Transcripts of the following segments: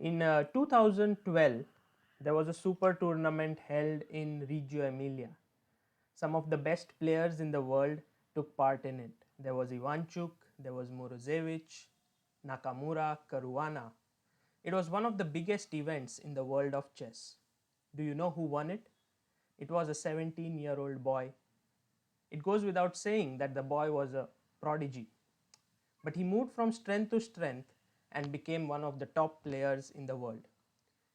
In 2012, there was a super tournament held in Reggio Emilia. Some of the best players in the world took part in it. There was Ivanchuk, there was Morozevich, Nakamura, Caruana. It was one of the biggest events in the world of chess. Do you know who won it? It was a 17-year-old boy. It goes without saying that the boy was a prodigy. But he moved from strength to strength and became one of the top players in the world.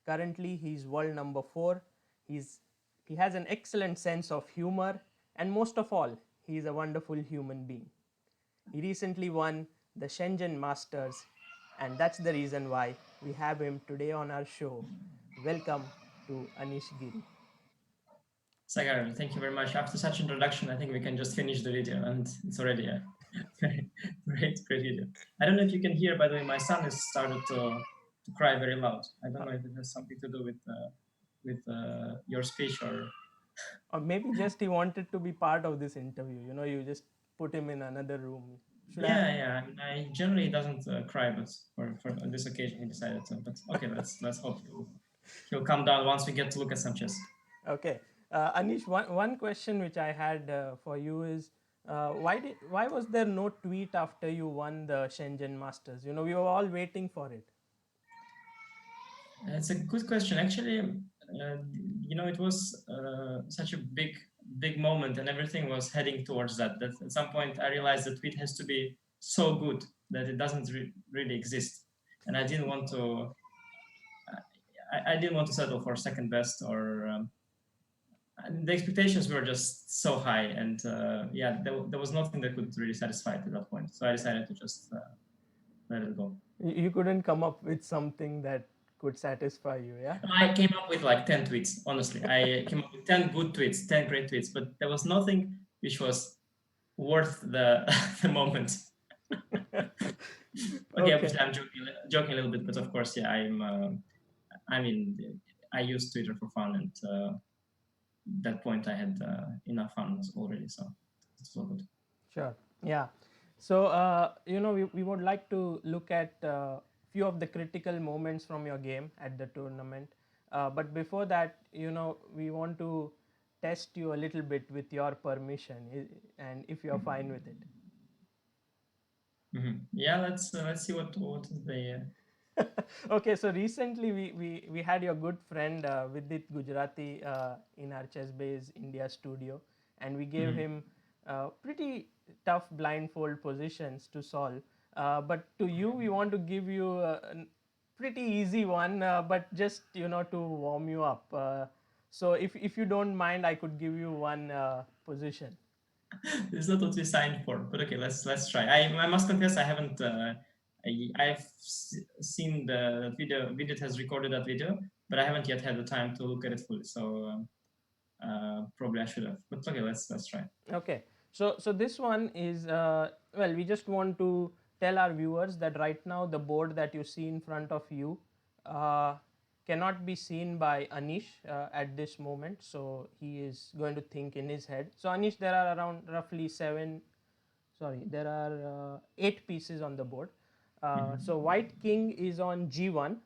Currently, he is world number 4. He's, he has an excellent sense of humor, and most of all, he is a wonderful human being. He recently won the Shenzhen Masters, and that's the reason why we have him today on our show. Welcome to Anish Giri. Sagar, thank you very much. After such introduction, I think we can just finish the video, and it's already a great video. I don't know if you can hear, by the way, my son has started to cry very loud. I don't know if it has something to do with your speech Or maybe just he wanted to be part of this interview. You know, you just put him in another room. Should I? yeah. I mean, I generally doesn't cry, but for on this occasion he decided to. But okay, let's hope he'll calm down once we get to look at some chess. Okay, Anish, one question which I had for you is why was there no tweet after you won the Shenzhen Masters? You know, we were all waiting for it. It's a good question. Actually, it was such a big moment, and everything was heading towards that. That at some point I realized that tweet has to be so good that it doesn't really exist, and I didn't want to. I didn't want to settle for second best or. And the expectations were just so high, and there was nothing that could really satisfy it at that point. So I decided to just let it go. You couldn't come up with something that could satisfy you, yeah? I came up with like 10 tweets, honestly. I came up with 10 good tweets, 10 great tweets, but there was nothing which was worth the, the moment. Okay, Okay. obviously I'm joking a little bit, but of course, yeah, I mean, I use Twitter for fun, and that point I had enough fun already, so it's all good. Sure. Yeah. So, we would like to look at few of the critical moments from your game at the tournament. But before that, we want to test you a little bit with your permission, and if you're fine with it. Yeah, let's see what is the Okay, so recently we had your good friend Vidit Gujarati in our ChessBase India studio, and we gave him pretty tough blindfold positions to solve. But to you, we want to give you a pretty easy one, but just to warm you up. So if you don't mind, I could give you one position. It's not what we signed for, but okay, let's try. I must confess I haven't. Seen the video. Vidit has recorded that video, but I haven't yet had the time to look at it fully. So probably I should have. But okay, let's try. Okay, so this one is well, we just want to tell our viewers that right now the board that you see in front of you uh, cannot be seen by Anish at this moment. So he is going to think in his head. So Anish, there are around roughly there are 8 pieces on the board. So white king is on g1,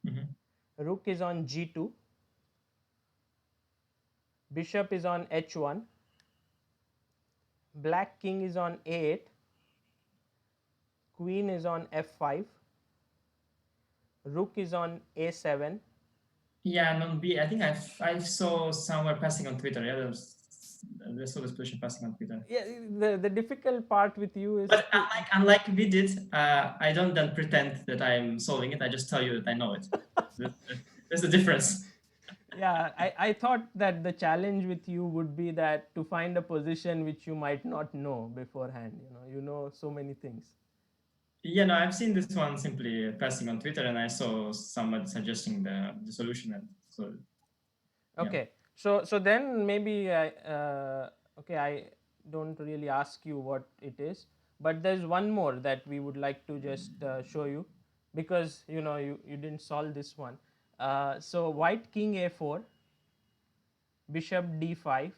Mhm. rook is on g2, bishop is on h1, black king is on a8, queen is on f5, rook is on a7. Yeah, and on B, I think I saw somewhere passing on Twitter. Yeah, there's saw this position passing on Twitter. Yeah, the difficult part with you is But to unlike we did, I don't then pretend that I'm solving it. I just tell you that I know it. So there's the difference. yeah, I thought that the challenge with you would be that to find a position which you might not know beforehand. You know so many things. Yeah, no, I've seen this one simply passing on Twitter, and I saw someone suggesting the solution, and so yeah. Okay, so then maybe okay, I don't really ask you what it is, but there's one more that we would like to just show you, because you didn't solve this one. So white king a4, bishop d5,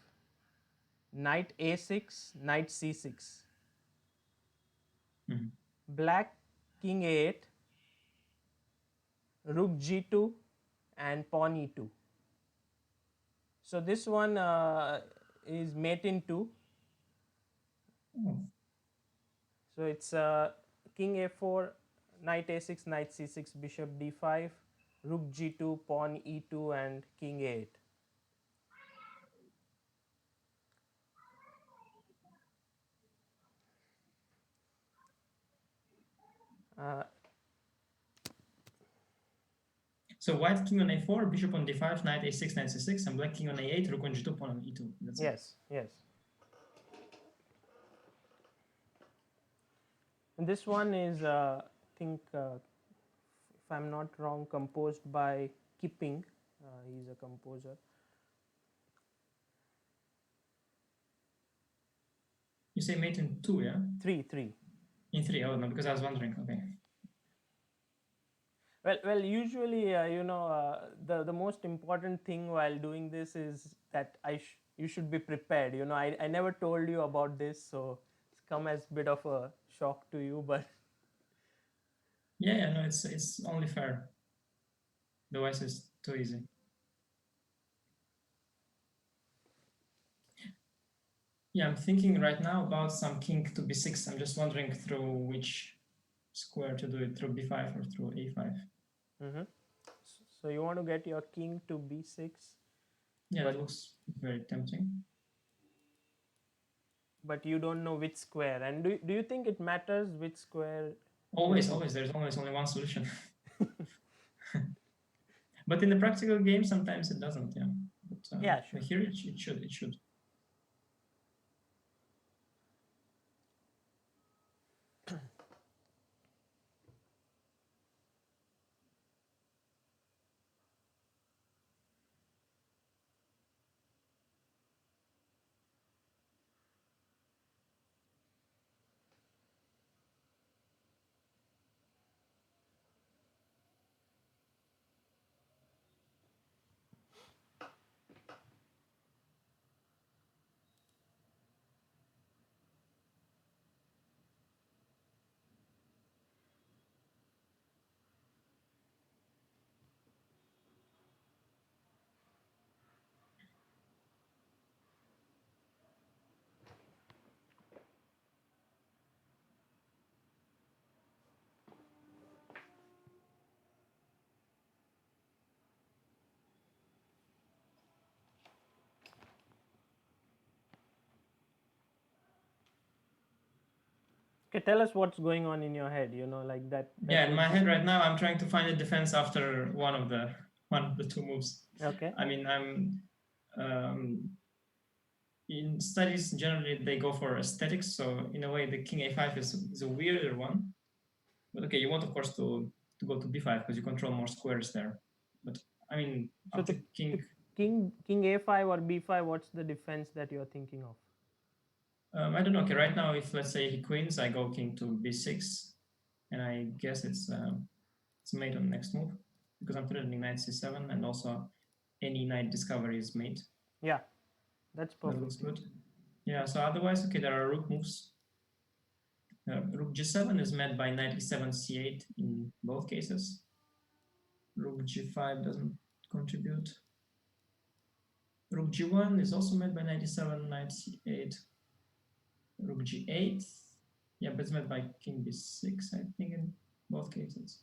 knight a6, knight c6, Mhm. black king a8, rook g2 and pawn e2. So this one is mate in 2. Oh. So it's king a4, knight a6, knight c6, bishop d5, rook g2, pawn e2, and king a8. Uh, So white king on a4, bishop on d5, knight a6, knight c6, and black king on a8, rook on g2, pawn on e2. That's it. yes, yes. And this one is, I think, if I'm not wrong, composed by Kipping. He's a composer. You say mate in 2, yeah? 3. In 3, oh no, because I was wondering. Okay. Well. Usually, the most important thing while doing this is that you should be prepared. I never told you about this, so it's come as a bit of a shock to you. But Yeah, no, it's only fair. Otherwise, it's too easy. Yeah, I'm thinking right now about some king to b6. I'm just wondering through which square to do it, through b5 or through a5. mm-hmm. So you want to get your king to b6. Yeah, but that looks very tempting. But you don't know which square. And do you think it matters which square? Always. There's always only one solution. But in the practical game, sometimes it doesn't. Yeah. But, Yeah, sure. Here it should. It should. Okay, tell us what's going on in your head. Like that. Yeah, in my head right now, I'm trying to find a defense after one of the two moves. Okay. I mean, in studies generally they go for aesthetics, so in a way the king a5 is a weirder one. But okay, you want of course to go to b5 because you control more squares there. But I mean, So after to king a5 or b5, what's the defense that you're thinking of? I don't know. Okay, right now if let's say he queens, I go king to b6, and I guess it's mate on next move because I'm threatening knight c7, and also any knight discovery is mate. Yeah, that's perfect. That looks good. Yeah, so otherwise, okay, there are rook moves. Rook g7 is met by knight e7 c8 in both cases. Rook g5 doesn't contribute. Rook g1 is also met by knight e7, knight c8. Rook g8, yeah, but it's met by king b6, I think, in both cases.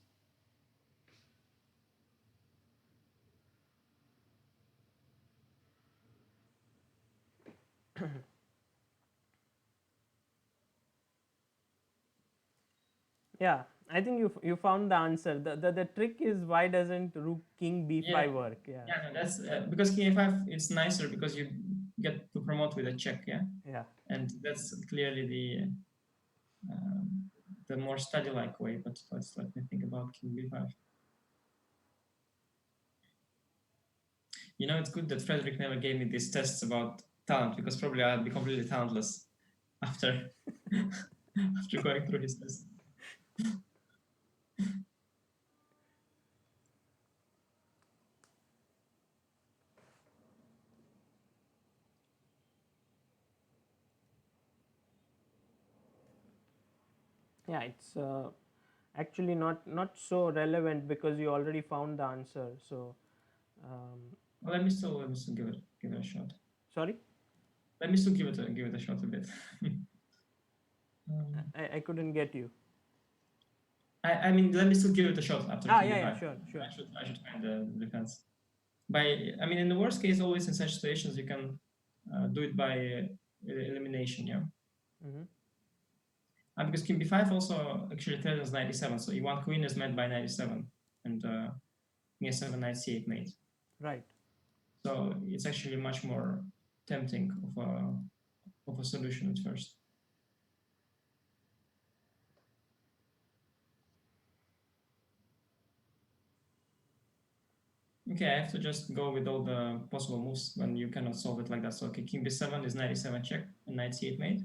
Yeah, I think you found the answer. The trick is, why doesn't rook king b5 work? Yeah, no, that's because king a5 it's nicer because you get to promote with a check, yeah. Yeah. And that's clearly the more study-like way. But let me think about king b5. You know, it's good that Frederick never gave me these tests about talent because probably I'd be completely talentless after after going through his test. Yeah, it's Actually, not so relevant because you already found the answer. So, um, Well, let me still give it a shot. sorry, Let me still give it a shot a bit. um, I couldn't get you. I mean, let me still give it a shot after Ah, king yeah, yeah, d5. sure, sure. I should find the defense. I mean, in the worst case, always in such situations, you can do it by elimination, yeah. Mm-hmm. Because king b5 also actually threatens knight e7, so e1 queen is met by knight e7, and king e7 knight c8 mate. Right. So it's actually much more tempting of a solution at first. Okay, I have to just go with all the possible moves when you cannot solve it like that. So okay, king b7 is knight e7 check and knight c8 mate.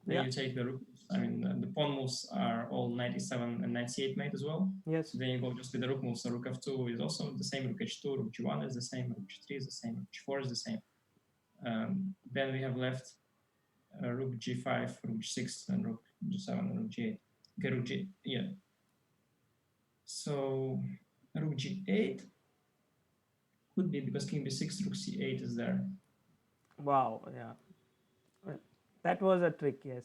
Then Yeah. you take the rook. I mean, the pawn moves are all knight e7 and knight c8 mate as well. Yes. So then you go just with the rook moves. So rook f2 is also the same. Rook h2, rook g1 is the same. Rook g3 is the same. Rook g4 is the same. Then we have left rook g5, rook g6, and rook g7, and rook g8. Okay, rook g, yeah. So rook g8 could be because king b6, rook c8 is there. Wow. Yeah. That was a trick. Yes.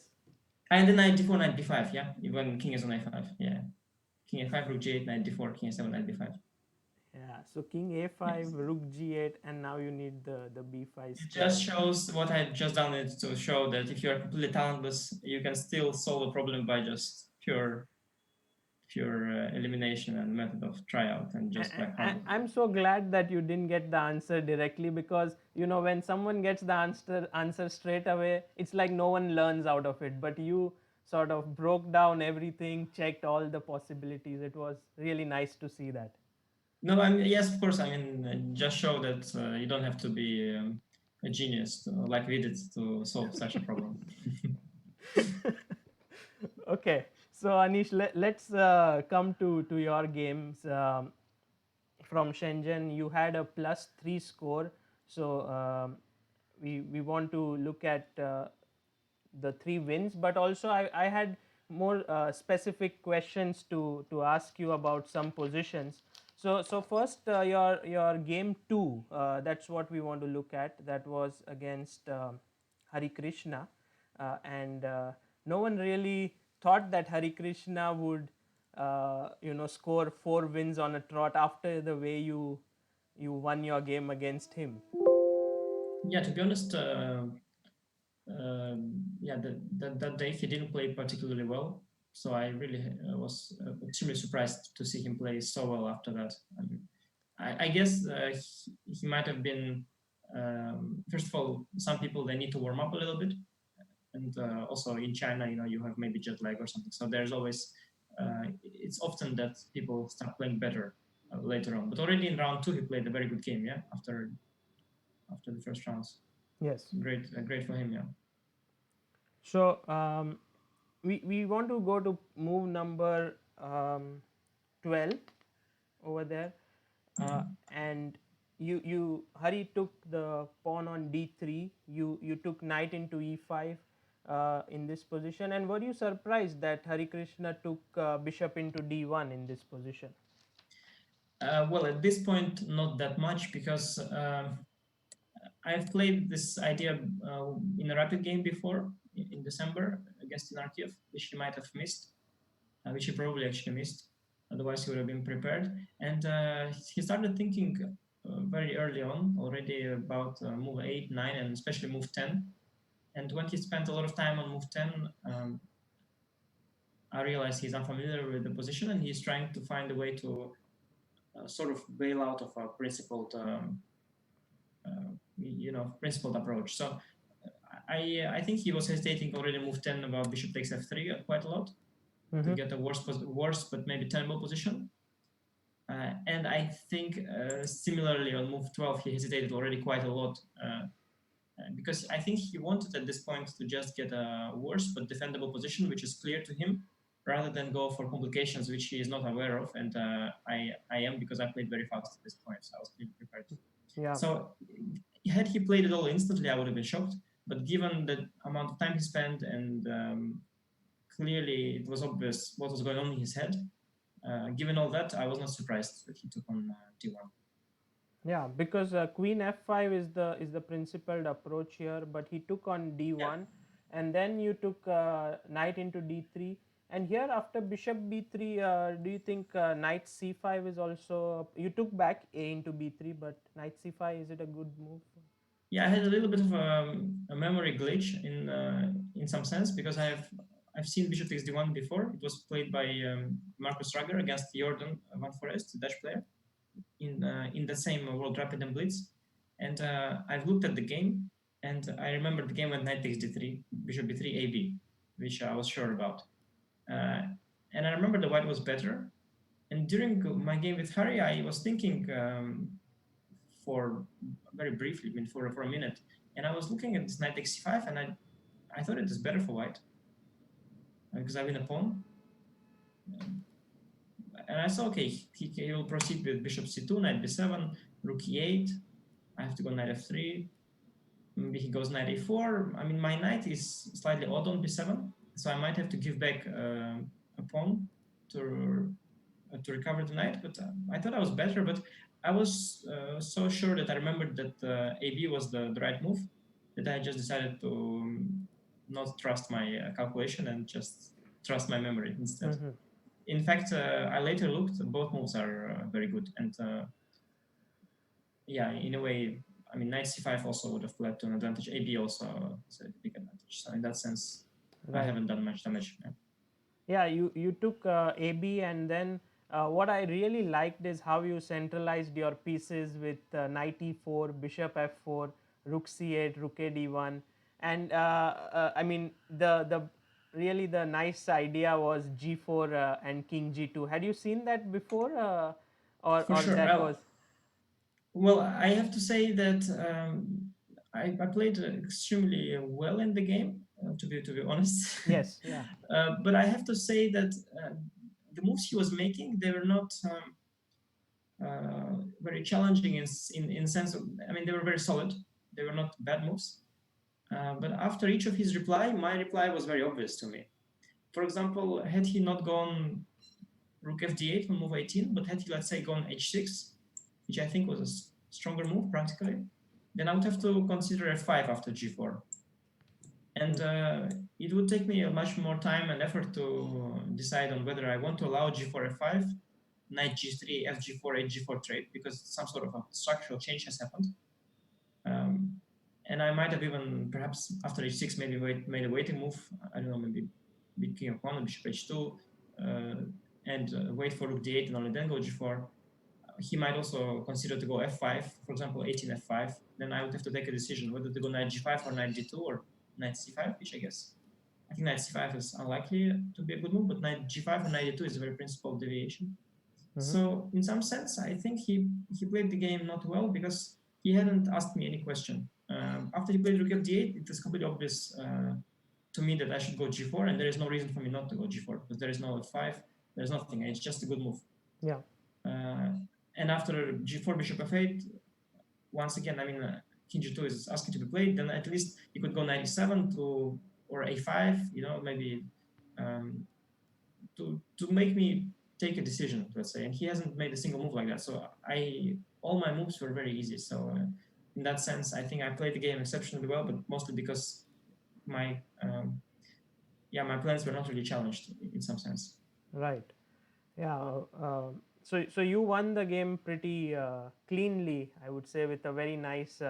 And then knight d4, knight b5, yeah? Even king is on a5, yeah. King a5, rook g8, knight d4, king a7, knight b5. Yeah. So king a5, Yes. rook g8, and now you need the b5 It square. just shows what I just done it to show that if you're completely talentless, you can still solve a problem by just pure elimination and method of tryout and just by hard work. I'm so glad that you didn't get the answer directly, because when someone gets the answer straight away, it's like no one learns out of it. But you sort of broke down everything, checked all the possibilities. It was really nice to see that. No, I mean, yes, of course. I mean, just show that you don't have to be a genius like we did to solve such a problem. Okay, so Anish, let's come to your games. From Shenzhen, you had a +3 score. So we want to look at the 3 wins, but also I had more specific questions to ask you about some positions. So first, your game 2, that's what we want to look at. That was against Hari Krishna, and no one really thought that Hari Krishna would score 4 wins on a trot after the way you won your game against him. Yeah, to be honest, yeah, that day he didn't play particularly well. So I really was extremely surprised to see him play so well after that. I mean, I guess he might have been, first of all, some people they need to warm up a little bit. And also in China, you have maybe jet lag or something. So there's always, it's often that people start playing better later on. But already in round 2, he played a very good game, yeah, after the first rounds. Yes. Great for him, yeah. So we want to go to move number 12 over there, and you Hari took the pawn on d3. You took knight into e5 in this position, and were you surprised that Hari Krishna took bishop into d1 in this position? Well, at this point, not that much because I've played this idea in a rapid game before in December against Inarkiev, which he might have missed, which he probably actually missed. Otherwise, he would have been prepared. And he started thinking very early on already about move 8, 9, and especially move 10. And when he spent a lot of time on move 10, I realized he's unfamiliar with the position and he's trying to find a way to sort of bail out of a principled approach. So I think he was hesitating already move 10 about bishop takes f3 quite a lot to Mm-hmm. get a worse but maybe tenable position. And I think similarly on move 12 he hesitated already quite a lot because I think he wanted at this point to just get a worse but defendable position which is clear to him rather than go for complications which he is not aware of. And I am, because I played very fast at this point, so I was pretty prepared. Yeah. So had he played it all instantly, I would have been shocked. But given the amount of time he spent and clearly it was obvious what was going on in his head. Given all that, I was not surprised that he took on d1. Yeah, because queen f5 is the principled approach here, but he took on Yeah, d1, and then you took knight into d3, and here after bishop b3, do you think knight c5 is also, you took back a into b3, but knight c5, is it a good move? yeah, I had a little bit of a memory glitch in some sense because I've seen bishop takes d1 before. It was played by Marcus Rager against Jordan Van Forest, the Dutch player, in the same World Rapid and Blitz. And I've looked at the game, and I remember the game when knight takes d3, bishop b3, ab, which I was sure about. Uh, and I remember the white was better. And during my game with Harry, I was thinking for very briefly, I mean for a minute, and I was looking at this knight takes c5, and I thought it is better for white because I win a pawn. And I saw, okay, he will proceed with bishop c2, knight b7, rook e8. I have to go knight f3. Maybe he goes knight a4. I mean, my knight is slightly odd on b7, so I might have to give back a pawn to recover the knight. But I thought I was better, but I was so sure that I remembered that AB was the right move that I just decided to not trust my calculation and just trust my memory instead. Hmm. In fact, I later looked; both moves are very good, and yeah, in a way, I mean, knight c5 also would have led to an advantage. AB also is a big advantage. So in that sense, I Right. haven't done much damage. Yeah. Yeah, you took AB, and then what I really liked is how you centralized your pieces with knight e4, bishop f4, rook c8, rook a d1, and I mean the really the nice idea was g4 and king g2. Had you seen that before, For or sure. that was? Well, I have to say that I played extremely well in the game, to be honest. Yes, yeah. But I have to say that the moves he was making, they were not very challenging in sense of, I mean, they were very solid. They were not bad moves. But after each of his reply, my reply was very obvious to me. For example, had he not gone rook fd8 on move 18, but had he, let's say, gone h6, which I think was a stronger move practically, then I would have to consider f5 after g4. And it would take me much more time and effort to decide on whether I want to allow g4 f5, knight g3, fg4, hg4 trade, because some sort of a structural change has happened. And I might have even, perhaps after h6, maybe made a waiting move. I don't know, maybe beat king of pawn, bishop h2, and wait for rook d8 and only then go g4. He might also consider to go f5, for example, 18 f5. Then I would have to take a decision whether to go knight g5 or knight g2 or knight c5, which I think knight c5 is unlikely to be a good move, but knight g5 or knight d2 is a very principled deviation. Hmm. So in some sense, I think he played the game not well because he hadn't asked me any question. After he played rook f d8, it was completely obvious to me that I should go g4, and there is no reason for me not to go g4 because there is no f5, there's nothing. It's just a good move. Yeah. Uh, and after g4 bishop f8, once again, I mean, king g2 is asking to be played. Then at least you could go 97 to or a5, maybe um, to make me take a decision, let's say. And he hasn't made a single move like that. So all my moves were very easy. So in that sense, I think I played the game exceptionally well, but mostly because my my plans were not really challenged in some sense. Right. Yeah. So you won the game pretty cleanly, I would say, with a very nice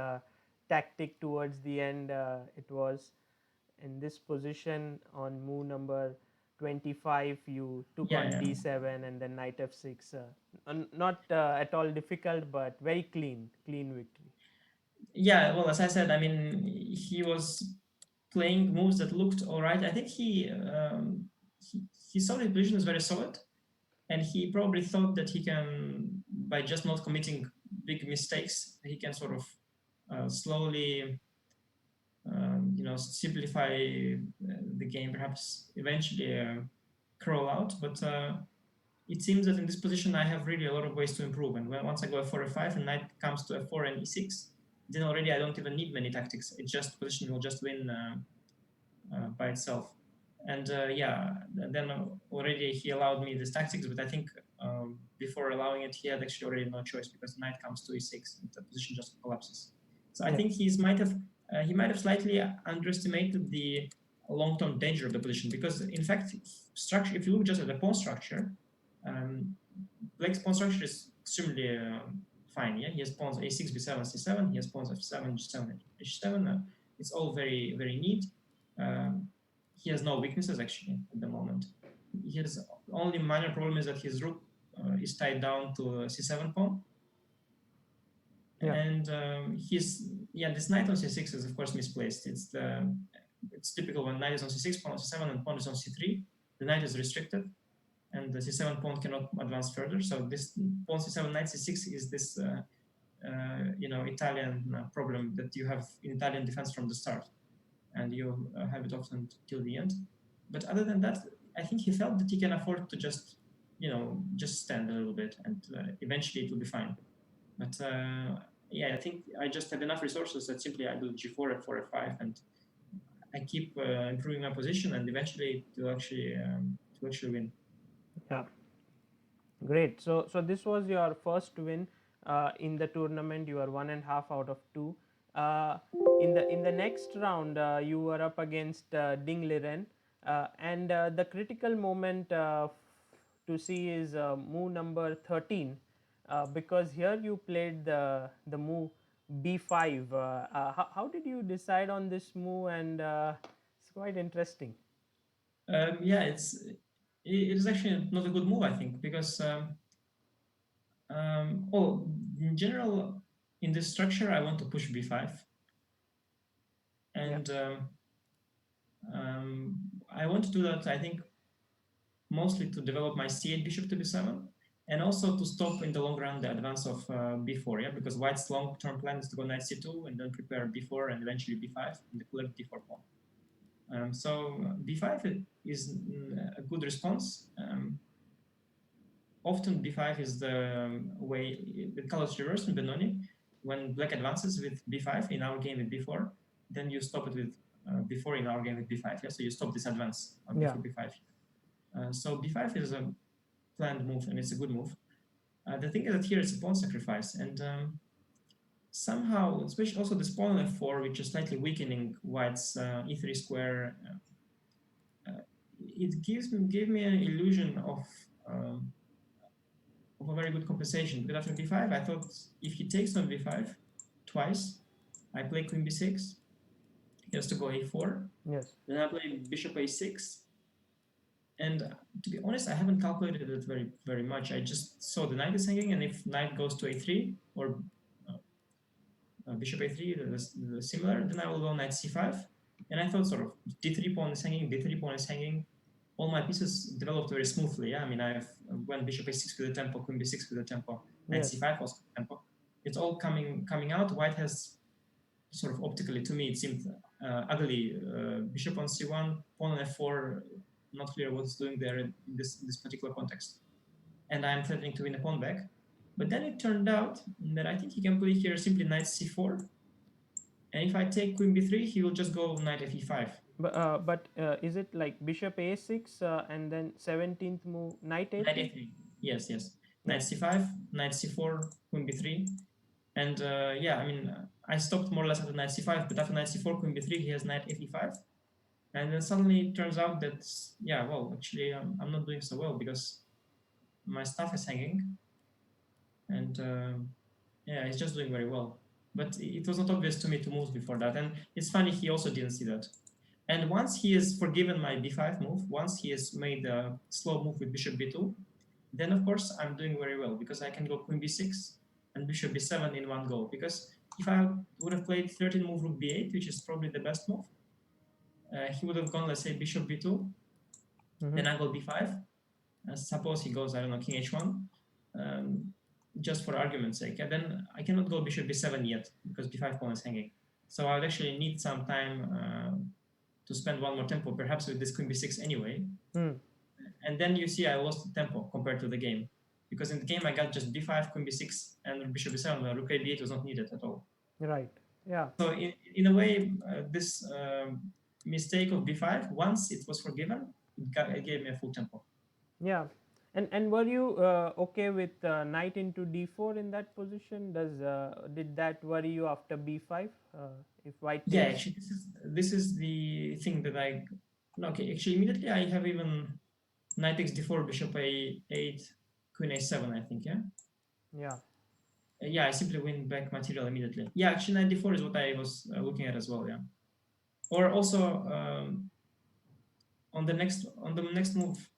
tactic towards the end. It was in this position on move number 25. You took Yeah, on yeah. d7 and then knight f6. Not at all difficult, but very clean victory. Yeah, well, as I said, I mean, he was playing moves that looked all right. I think he saw his position is very solid, and he probably thought that he can, by just not committing big mistakes, he can sort of slowly, simplify the game, perhaps eventually crawl out. But it seems that in this position, I have really a lot of ways to improve. And once I go f4, f5, and knight comes to f4 and e6, then already I don't even need many tactics. It's just position will just win by itself. And then already he allowed me these tactics, but I think before allowing it, he had actually already no choice because knight comes to e6 and the position just collapses. So I Yeah. think he might have slightly underestimated the long-term danger of the position because in fact, structure. If you look just at the pawn structure, um, Black's pawn structure is extremely fine. Yeah, he has pawns a6, b7, c7. He has pawns f7, g7, h7. It's all very very neat. Um, he has no weaknesses actually at the moment. His only minor problem is that his rook is tied down to a c7 pawn, Yeah. and this knight on c6 is of course misplaced. It's typical when knight is on c6, pawn on c7, and pawn is on c3. The knight is restricted, and the c7 pawn cannot advance further. So this pawn c7, knight c6 is this Italian problem that you have in Italian defense from the start, and you have it often till the end. But other than that, I think he felt that he can afford to just stand a little bit, and eventually it will be fine. But I think I just have enough resources that simply I do g4, f4, f5, and I keep improving my position, and eventually to actually win. Yeah. Great. So this was your first win in the tournament. You are 1.5 out of 2. Uh, in the next round, you were up against Ding Liren, and the critical moment to see is move number 13, because here you played the move b5. How did you decide on this move? And it's quite interesting. It is actually not a good move, I think, because in general, in this structure, I want to push b5, Yeah. and I want to do that. I think mostly to develop my c8 bishop to b7, and also to stop in the long run the advance of b4. Yeah, because White's long-term plan is to go knight c2 and then prepare b4 and eventually b5 and the clear d4 pawn. So b5 is a good response. Often b5 is the way the colors reverse in Benoni. When black advances with b5 in our game with b4, then you stop it with b4 in our game with b5. Yeah? So you stop this advance Yeah. before b5. So b5 is a planned move and it's a good move. The thing is that here it's a pawn sacrifice, and somehow, especially also this pawn on f4, which is slightly weakening White's e3 square, it gave me an illusion of a very good compensation. Because after b5, I thought if he takes on b5 twice, I play queen b6, he has to go a4, Yes. then I play bishop a6, and to be honest, I haven't calculated it very very much. I just saw the knight is hanging, and if knight goes to a3 or bishop a3, similar, then I will go knight c5. And I thought sort of d3 pawn is hanging, d3 pawn is hanging. All my pieces developed very smoothly. Yeah, I mean, I've went bishop a6 with the tempo, queen b6 with the tempo, knight Yes. c5 also with the tempo. It's all coming out. White has sort of optically, to me, it seemed ugly. Bishop on c1, pawn on f4, not clear what's doing there in this particular context. And I'm threatening to win a pawn back. But then it turned out that I think he can play here simply knight c4. And if I take queen b3, he will just go knight fe5. But is it like bishop a6 and then 17th move knight Knight a3? a3. Yes, yes. Yeah. Knight c5, knight c4, queen b3. And I mean, I stopped more or less at knight c5, but after knight c4, queen b3, he has knight fe5. And then suddenly it turns out that, actually, I'm not doing so well because my stuff is hanging. And he's just doing very well. But it was not obvious to me to move before that. And it's funny, he also didn't see that. And once he has forgiven my b5 move, once he has made a slow move with bishop b2, then of course I'm doing very well because I can go queen b6 and bishop b7 in one go. Because if I would have played 13 move rook b8, which is probably the best move, he would have gone, let's say, bishop b2, then I go b5. Suppose he goes, I don't know, king h1, just for argument's sake. And then I cannot go bishop b7 yet because b5 pawn is hanging. So I would actually need some time to spend one more tempo, perhaps with this queen b6 anyway. And then you see I lost the tempo compared to the game. Because in the game I got just b5, queen b6, and bishop b7, rook a b8 was not needed at all. Right. Yeah. So in a way, this mistake of b5, once it was forgiven, it gave me a full tempo. Yeah. And were you okay with knight into d4 in that position? Did that worry you after b5? If white Yeah, takes. actually, this is the thing that I. No, okay, actually, immediately I have even knight takes d4, bishop a8, queen a7. I think, yeah. Yeah. Yeah, I simply win back material immediately. Yeah, actually, knight d4 is what I was looking at as well. Yeah, or also on the next move.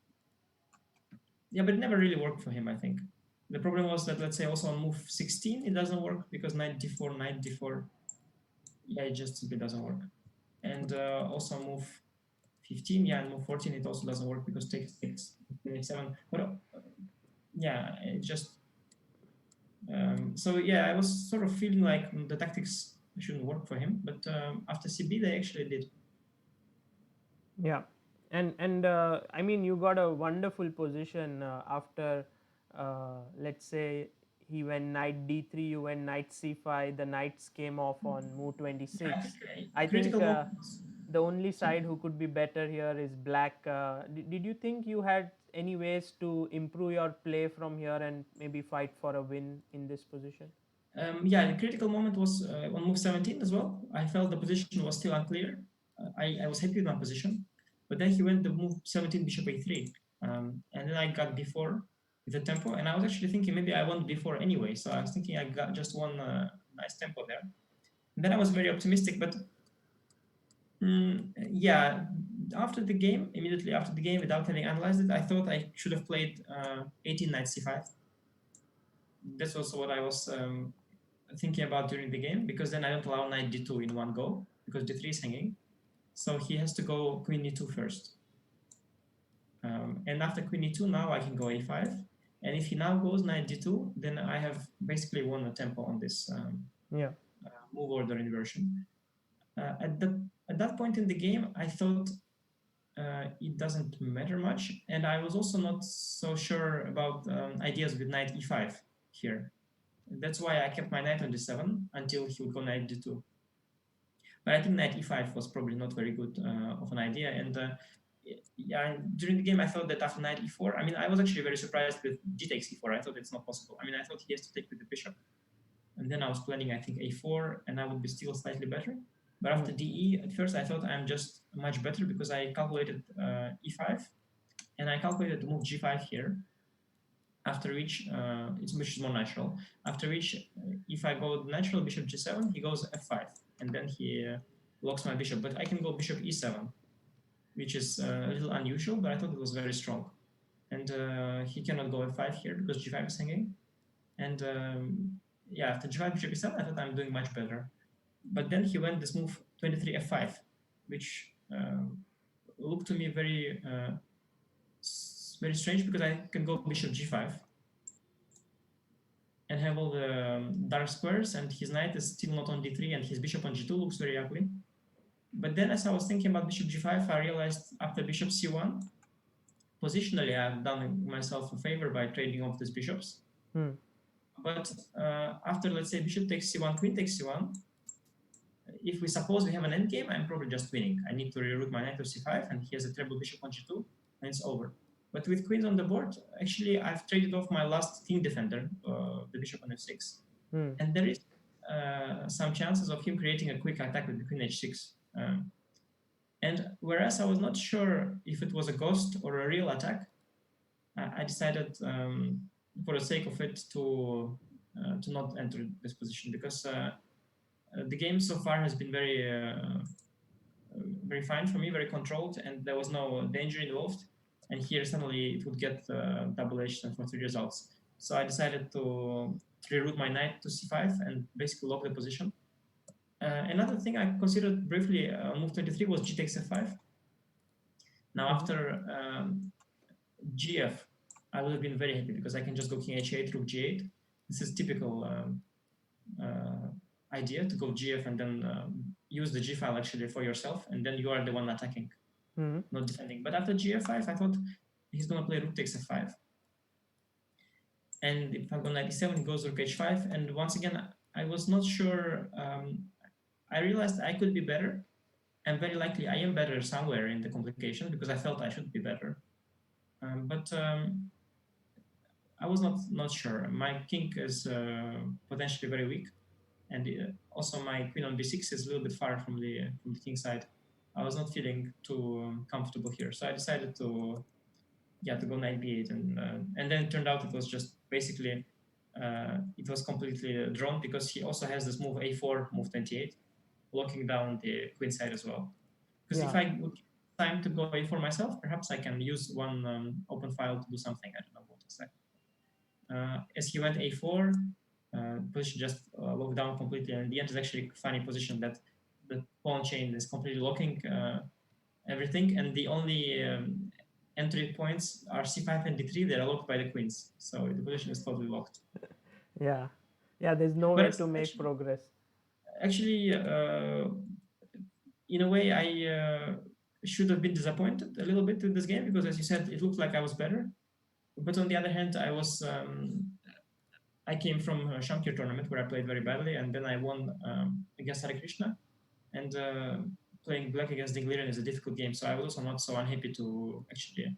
Yeah, but it never really worked for him. I think the problem was that, let's say, also on move 16 it doesn't work because knight d4. Yeah, it just simply doesn't work. And also move 15, yeah, and move 14 it also doesn't work because takes 27. But yeah, it just so yeah, I was sort of feeling like the tactics shouldn't work for him, but after CB they actually did. Yeah, and I mean you got a wonderful position after let's say he went knight d3, you went knight c5, the knights came off on move I 26. think I think critical moment was, the only sorry. side who could be better here is black. Did you think you had any ways to improve your play from here and maybe fight for a win in this position? Yeah, the critical moment was on move 17 as well. I felt the position was still unclear. I was happy with my position, but then he went the move 17 bishop a3, and then I got b4 with the tempo, and I was actually thinking maybe I won b4 anyway. So I was thinking I got just one nice tempo there. And then I was very optimistic, but yeah, after the game, immediately after the game, without having analyzed it, I thought I should have played 18 knight c5. That's also what I was thinking about during the game, because then I don't allow knight d2 in one go because d3 is hanging. So he has to go queen e2 first. And after queen e2, now I can go a5. And if he now goes knight d2, then I have basically won a tempo on this Yeah. move order inversion. At that point in the game, I thought it doesn't matter much, and I was also not so sure about ideas with knight e5 here. That's why I kept my knight on d7 until he would go knight d2. But I think knight e5 was probably not very good of an idea. And yeah, during the game, I thought that after knight e4, I mean, I was actually very surprised with g takes e4. I thought it's not possible. I mean, I thought he has to take with the bishop. And then I was planning, I think, a4, and I would be still slightly better. But after de, at first, I thought I'm just much better because I calculated e5, and I calculated to move g5 here, after which is more natural. After which, if I go natural bishop g7, he goes f5, and then he locks my bishop. But I can go bishop e7, which is a little unusual, but I thought it was very strong. And he cannot go f5 here because g5 is hanging. And yeah, after g5 bishop e7, I thought I'm doing much better. But then he went this move 23 f5, which looked to me very strange because I can go bishop g5 and have all the dark squares, and his knight is still not on d3, and his bishop on g2 looks very ugly. But then, as I was thinking about bishop g5, I realized after bishop c1, positionally, I've done myself a favor by trading off these bishops. Hmm. But after, let's say, bishop takes c1, queen takes c1, if we suppose we have an endgame, I'm probably just winning. I need to reroute my knight to c5, and he has a treble bishop on g2, and it's over. But with queens on the board, actually, I've traded off my last king defender, the bishop on f6. Hmm. And there is some chances of him creating a quick attack with the queen h6. And whereas I was not sure if it was a ghost or a real attack, I decided, for the sake of it, to not enter this position, because the game so far has been very fine for me, very controlled, and there was no danger involved. And here suddenly it would get double edged and for three results. So I decided to reroute my knight to c5 and basically lock the position. Another thing I considered briefly on move 23 was g takes f5. Now after gf, I would have been very happy because I can just go king h8, rook g8. This is typical idea, to go gf and then use the g file actually for yourself, and then you are the one attacking, Hmm. not defending. But after gf5, I thought he's gonna play rook takes f5, and if I go knight e7, he goes rook h5, and once again I was not sure. I realized I could be better, and very likely I am better somewhere in the complications because I felt I should be better. But I was not sure. My king is potentially very weak, and also my queen on b6 is a little bit far from the king side. I was not feeling too comfortable here, so I decided to go knight b8, and then it turned out it was just basically it was completely drawn because he also has this move a4, move 28, locking down the queen side as well. Because if Yeah, I would give time to go a4 myself, perhaps I can use one open file to do something. I don't know what exactly. As he went a4, position just locked down completely, and in the end is actually a funny position that the pawn chain is completely locking everything, and the only entry points are c5 and d3. They are locked by the queens, so the position is totally locked. yeah, yeah. There's no But way to make actually, progress. actually, in a way, I should have been disappointed a little bit with this game because, as you said, it looked like I was better. But on the other hand, I came from a Shamkir tournament where I played very badly, and then I won against Hare Krishna. And playing black against Dinglerian is a difficult game, so I was also not so unhappy to actually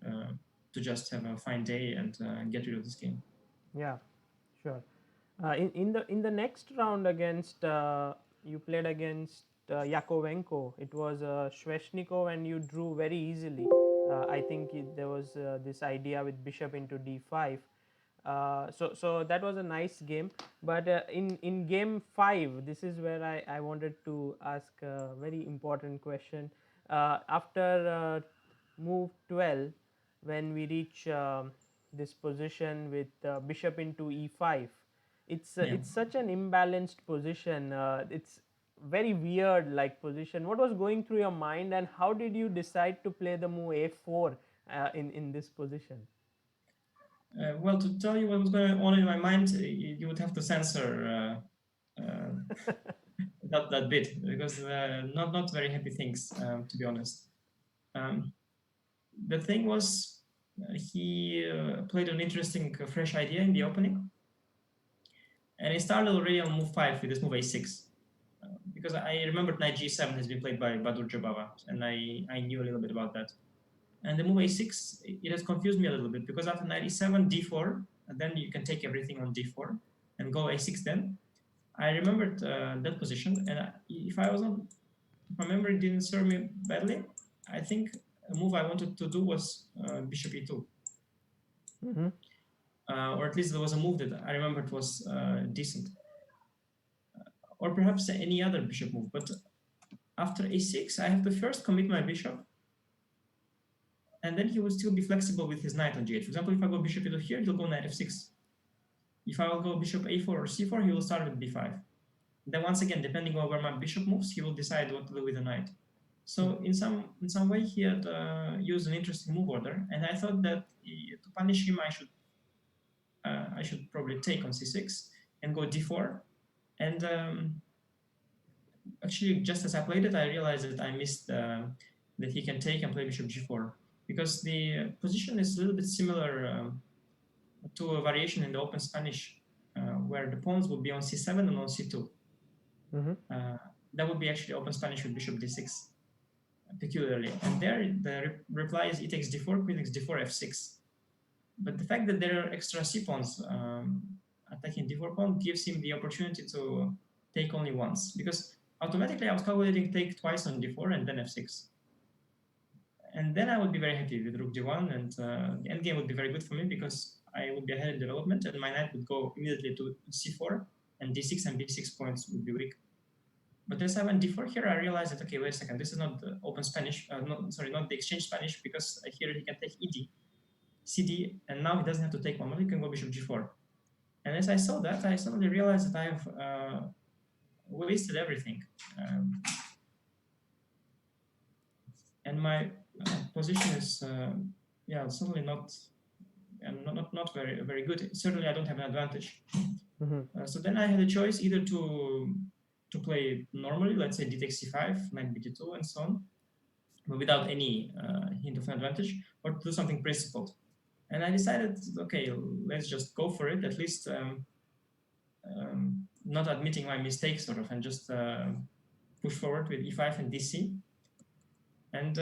uh, to just have a fine day and get rid of this game. Yeah, sure. In the next round against you played against Yakovenko. It was Sveshnikov, and you drew very easily. I think there was this idea with bishop into d5. So that was a nice game. But in game 5, this is where I wanted to ask a very important question. After move 12, when we reach this position with bishop into e5, Yeah. it's such an imbalanced position. It's very weird like position. What was going through your mind, and how did you decide to play the move a4 in this position? Well, to tell you what was going on in my mind, you would have to censor that bit because not very happy things, to be honest. Um, the thing was, he played an interesting fresh idea in the opening, and he started already on move 5 with this move a6. Because I remembered knight g7 has been played by Badur Jabava, and I knew a little bit about that. And the move a6, it has confused me a little bit because after knight e7, d4, and then you can take everything on d4 and go a6 then. I remembered that position, and if I wasn't, if my memory didn't serve me badly, I think a move I wanted to do was bishop e2, Mm-hmm. or at least there was a move that I remembered was decent, or perhaps any other bishop move. But after a6, I have to first commit my bishop, and then he will still be flexible with his knight on g8. For example, if I go bishop e2 here, he'll go knight f6. If I will go bishop a4 or c4, he will start with b5. Then once again, depending on where my bishop moves, he will decide what to do with the knight. So in some way, he had used an interesting move order, and I thought that to punish him, I should probably take on c6 and go d4. And actually, just as I played it, I realized that I missed that he can take and play bishop g4 because the position is a little bit similar to a variation in the open Spanish where the pawns would be on c7 and on c2. Mm-hmm. That would be actually open Spanish with bishop d6 peculiarly. And there the reply is e takes d4, queen takes d4, f6. But the fact that there are extra c pawns attacking d4 pawn gives him the opportunity to take only once, because automatically I was calculating take twice on d4 and then f6. And then I would be very happy with rook d1, and the endgame would be very good for me because I would be ahead in development, and my knight would go immediately to c4, and d6 and b6 points would be weak. But as I went d4 here, I realized that, okay, wait a second, this is not the open Spanish, not the exchange Spanish, because here he can take ed, cd, and now he doesn't have to take one more, he can go bishop g4. And as I saw that, I suddenly realized that I have wasted everything. And my position is, certainly not very good. Certainly, I don't have an advantage. Mm-hmm. So then I had a choice either to play normally, let's say d takes c5, knight b2, and so on, but without any hint of an advantage, or to do something principled. And I decided, okay, let's just go for it, at least not admitting my mistakes, sort of, and just push forward with e5 and dc. And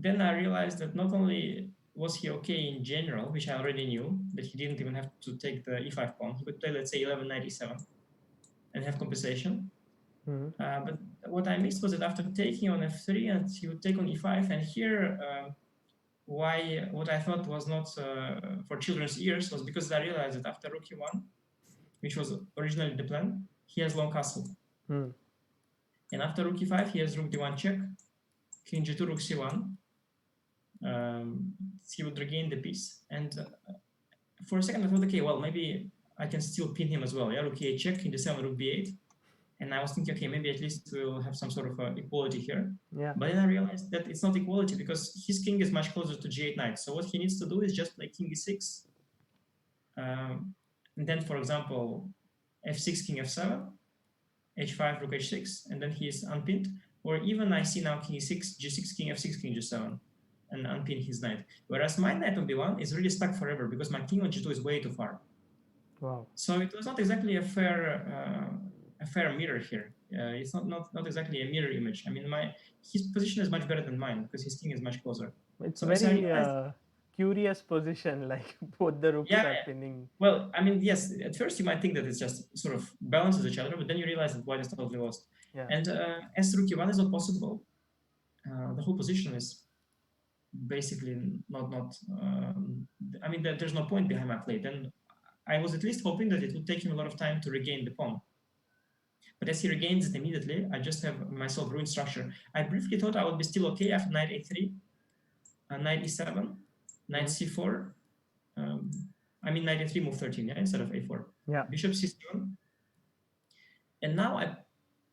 then I realized that not only was he okay in general, which I already knew, that he didn't even have to take the e5 pawn. He could play, let's say, 11 knight e7 and have compensation. Mhm. But what I missed was that after taking on f3, and he would take on e5, and here why what I thought was not for children's ears was because I realized that after rook e1, which was originally the plan, he has long castle. Mhm. And after rook e5, he has rook d1 check, king g2, rook c1. He would regain the piece. And for a second, I thought, okay, well, maybe I can still pin him as well. Yeah, rook e8 check, king d7, rook b8. And I was thinking, okay, maybe at least we'll have some sort of equality here. Yeah. But then I realized that it's not equality because his king is much closer to g8 knight. So what he needs to do is just play king e6. And then, for example, f6, king f7, h5, rook h6, and then he is unpinned. Or even I see now king e6, g6, king f6, king g7, and unpin his knight. Whereas my knight on b1 is really stuck forever because my king on g2 is way too far. Wow. So it was not exactly a fair mirror here. It's not exactly a mirror image. I mean, his position is much better than mine because his king is much closer. It's So I very realized, curious position, like both the rooks yeah, are yeah. pinning. Well, I mean, yes. At first, you might think that it's just sort of balances each other, but then you realize that white is totally lost. Yeah. And as rook e1 is not possible, the whole position is basically not. I mean, there's no point behind my play. Then I was at least hoping that it would take him a lot of time to regain the pawn. But as he regains it immediately, I just have myself ruined structure. I briefly thought I would be still okay after knight a3, knight e7, knight c4. Um, I mean knight a3, move 13, yeah, instead of a4. Yeah. Bishop c7. And now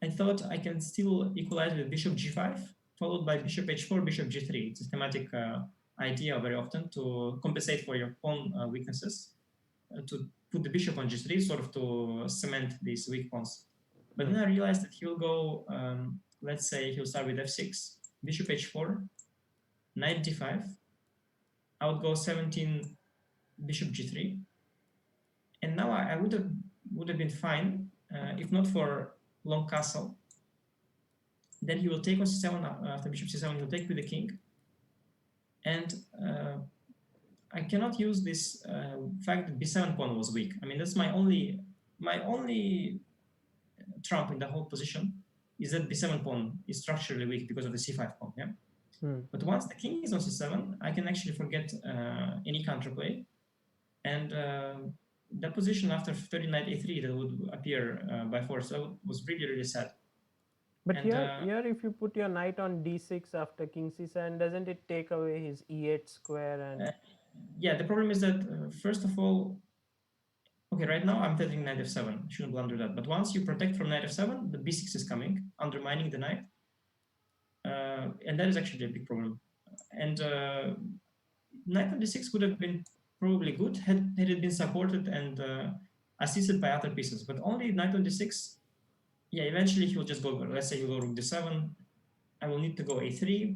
I thought I can still equalize with bishop g5, followed by bishop h4, bishop g3. It's a thematic idea very often to compensate for your pawn weaknesses, to put the bishop on g3, sort of to cement these weak pawns. But then I realized that he'll go, let's say he'll start with f6, bishop h4, knight d5. I would go 17, bishop g3. And now I would have been fine if not for long castle. Then he will take on c7 after bishop c7. He'll take with the king, and I cannot use this fact that b7 pawn was weak. I mean that's my only trump in the whole position is that b7 pawn is structurally weak because of the c5 pawn. Yeah. But once the king is on c7, I can actually forget any counterplay, and that position after 30 knight a3 that would appear by force was really sad. But And here, if you put your knight on d6 after king c7, doesn't it take away his e8 square and? Yeah, the problem is that first of all, okay, right now I'm threatening knight f7. Shouldn't blunder that. But once you protect from knight f7, the b6 is coming, undermining the knight, and that is actually a big problem. And knight on d6 would have been probably good had it been supported and assisted by other pieces. But only knight on d6. Yeah, eventually he will just go. Let's say he'll go rook d7. I will need to go a3.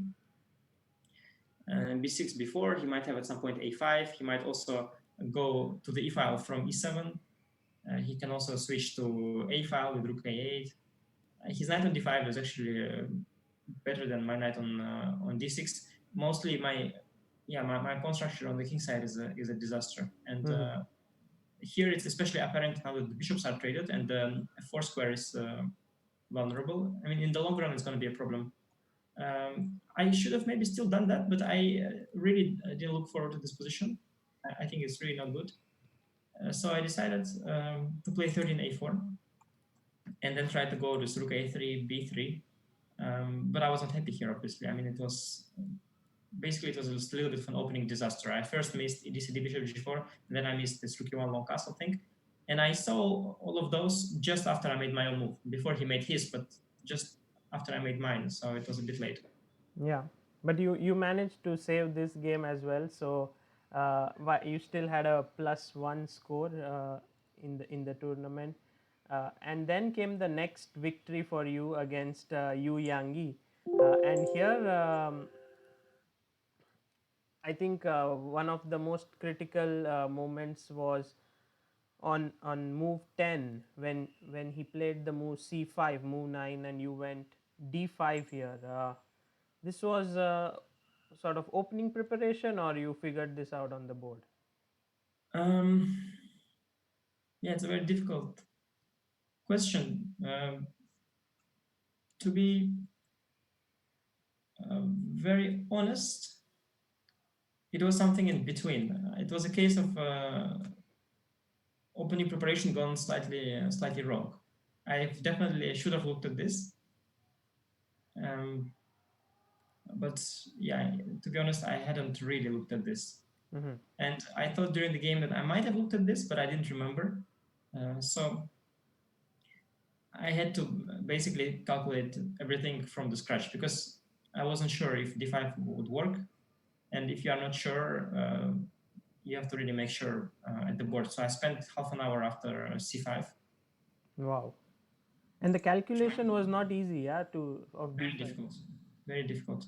b6 before. He might have at some point a5. He might also go to the e file from e7. He can also switch to a file with rook a8. His knight on d5 is actually better than my knight on d6. Mostly my pawn structure on the king side is a disaster. And here it's especially apparent now that the bishops are traded and the f4 square is vulnerable. I mean, in the long run, it's going to be a problem. I should have maybe still done that, but I really didn't look forward to this position. I think it's really not good. So I decided to play 13 a4 and then try to go to rook a3, b3. But I wasn't happy here, obviously. I mean, it was basically a little bit of an opening disaster. I first missed EDCD bishop g4, and then I missed this rook e1 long castle thing. And I saw all of those just after I made my own move, before he made his, but just after I made mine, so it was a bit late. Yeah, but you managed to save this game as well. So you still had a +1 score in the tournament, and then came the next victory for you against Yu Yangyi, and here I think one of the most critical moments was on move 10, when he played the move c5, move 9, and you went d5 here. This was sort of opening preparation, or you figured this out on the board? Um, yeah, it's a very difficult question. To be very honest, it was something in between. It was a case of opening preparation gone slightly wrong. I definitely should have looked at this, um, but yeah, to be honest, I hadn't really looked at this, Mm-hmm. and I thought during the game that I might have looked at this, but I didn't remember. So I had to basically calculate everything from the scratch because I wasn't sure if d5 would work, and if you are not sure, you have to really make sure at the board. So I spent half an hour after c5 Wow. And the trying. calculation was not easy, yeah, to of Very d5. difficult, very difficult.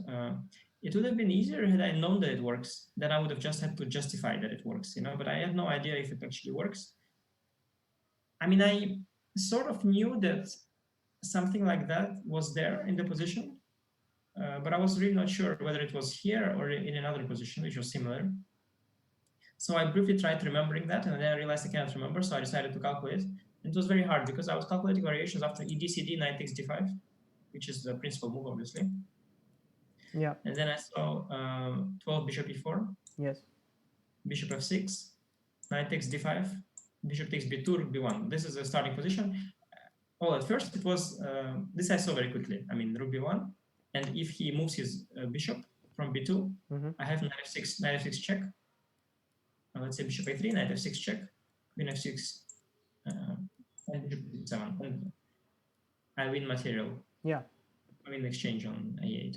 It would have been easier had I known that it works. Then I would have just had to justify that it works, But I had no idea if it actually works. I mean, I sort of knew that something like that was there in the position, but I was really not sure whether it was here or in another position, which was similar. So I briefly tried remembering that, and then I realized I cannot remember, so I decided to calculate. And it was very hard because I was calculating variations after ED, knight takes d5, which is the principal move, obviously. Yeah. And then I saw 12 bishop e4, Yes. bishop f6, knight takes d5, bishop takes b2, rook b1. This is the starting position. Well, at first it was, this I saw very quickly. I mean, rook b1, and if he moves his bishop from b2, Mm-hmm. I have knight f6 check. Let's say bishop a3, knight f6 check, queen f6, and bishop d7. And I win material. Yeah. I win exchange on a8.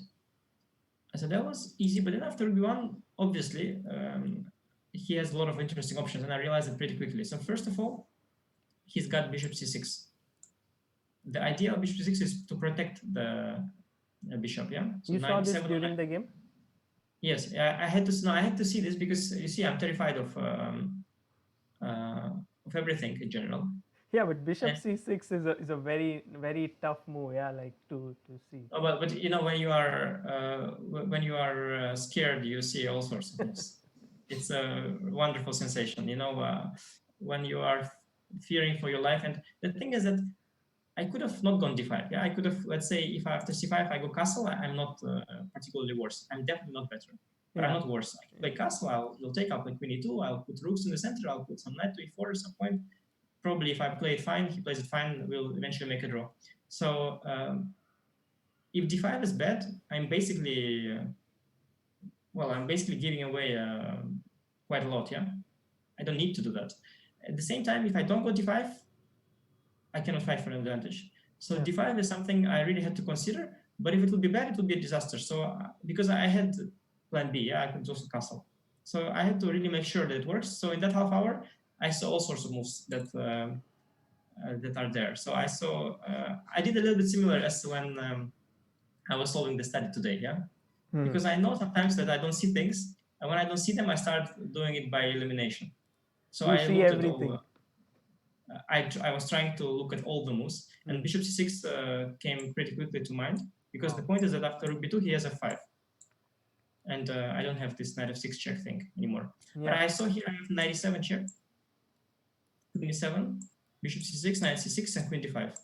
So that was easy, but then after b1, obviously, he has a lot of interesting options, and I realized it pretty quickly. So first of all, he's got bishop c6. The idea of bishop c6 is to protect the bishop, yeah? So You saw knight this b7. during the game? Yes, I had to. No, I had to see this because you see, I'm terrified of everything in general. Yeah, but bishop And, c6 is a very very tough move, yeah, like to see. but when you are scared, you see all sorts of moves. It's a wonderful sensation, when you are fearing for your life. And the thing is that I could have not gone d5. Yeah, I could have, let's say, if after c5 I go castle, I'm not particularly worse. I'm definitely not better, but I'm Yeah. not worse. I can play castle. I'll take. I'll play queen e2. I'll put rooks in the center. I'll put some knight to e4 at some point. Probably, if I play it fine, he plays it fine. We'll eventually make a draw. So if d5 is bad, I'm basically I'm basically giving away quite a lot. Yeah, I don't need to do that. At the same time, if I don't go d5, I cannot fight for an advantage. So Yeah. d5 is something I really had to consider. But if it would be bad, it would be a disaster. So because I had plan B, yeah, I could also castle. So I had to really make sure that it works. So in that half hour, I saw all sorts of moves that that are there. So I did a little bit similar as when I was solving the study today, yeah, because I know sometimes that I don't see things, and when I don't see them, I start doing it by elimination. So You I see looked at all. everything. I was trying to look at all the moves, and bishop c6 came pretty quickly to mind because the point is that after rook b2 he has f5, and I don't have this knight f6 check thing anymore. But Yeah. I saw here I have knight e7 check, queen e7, bishop c6, knight c6, and queen d5.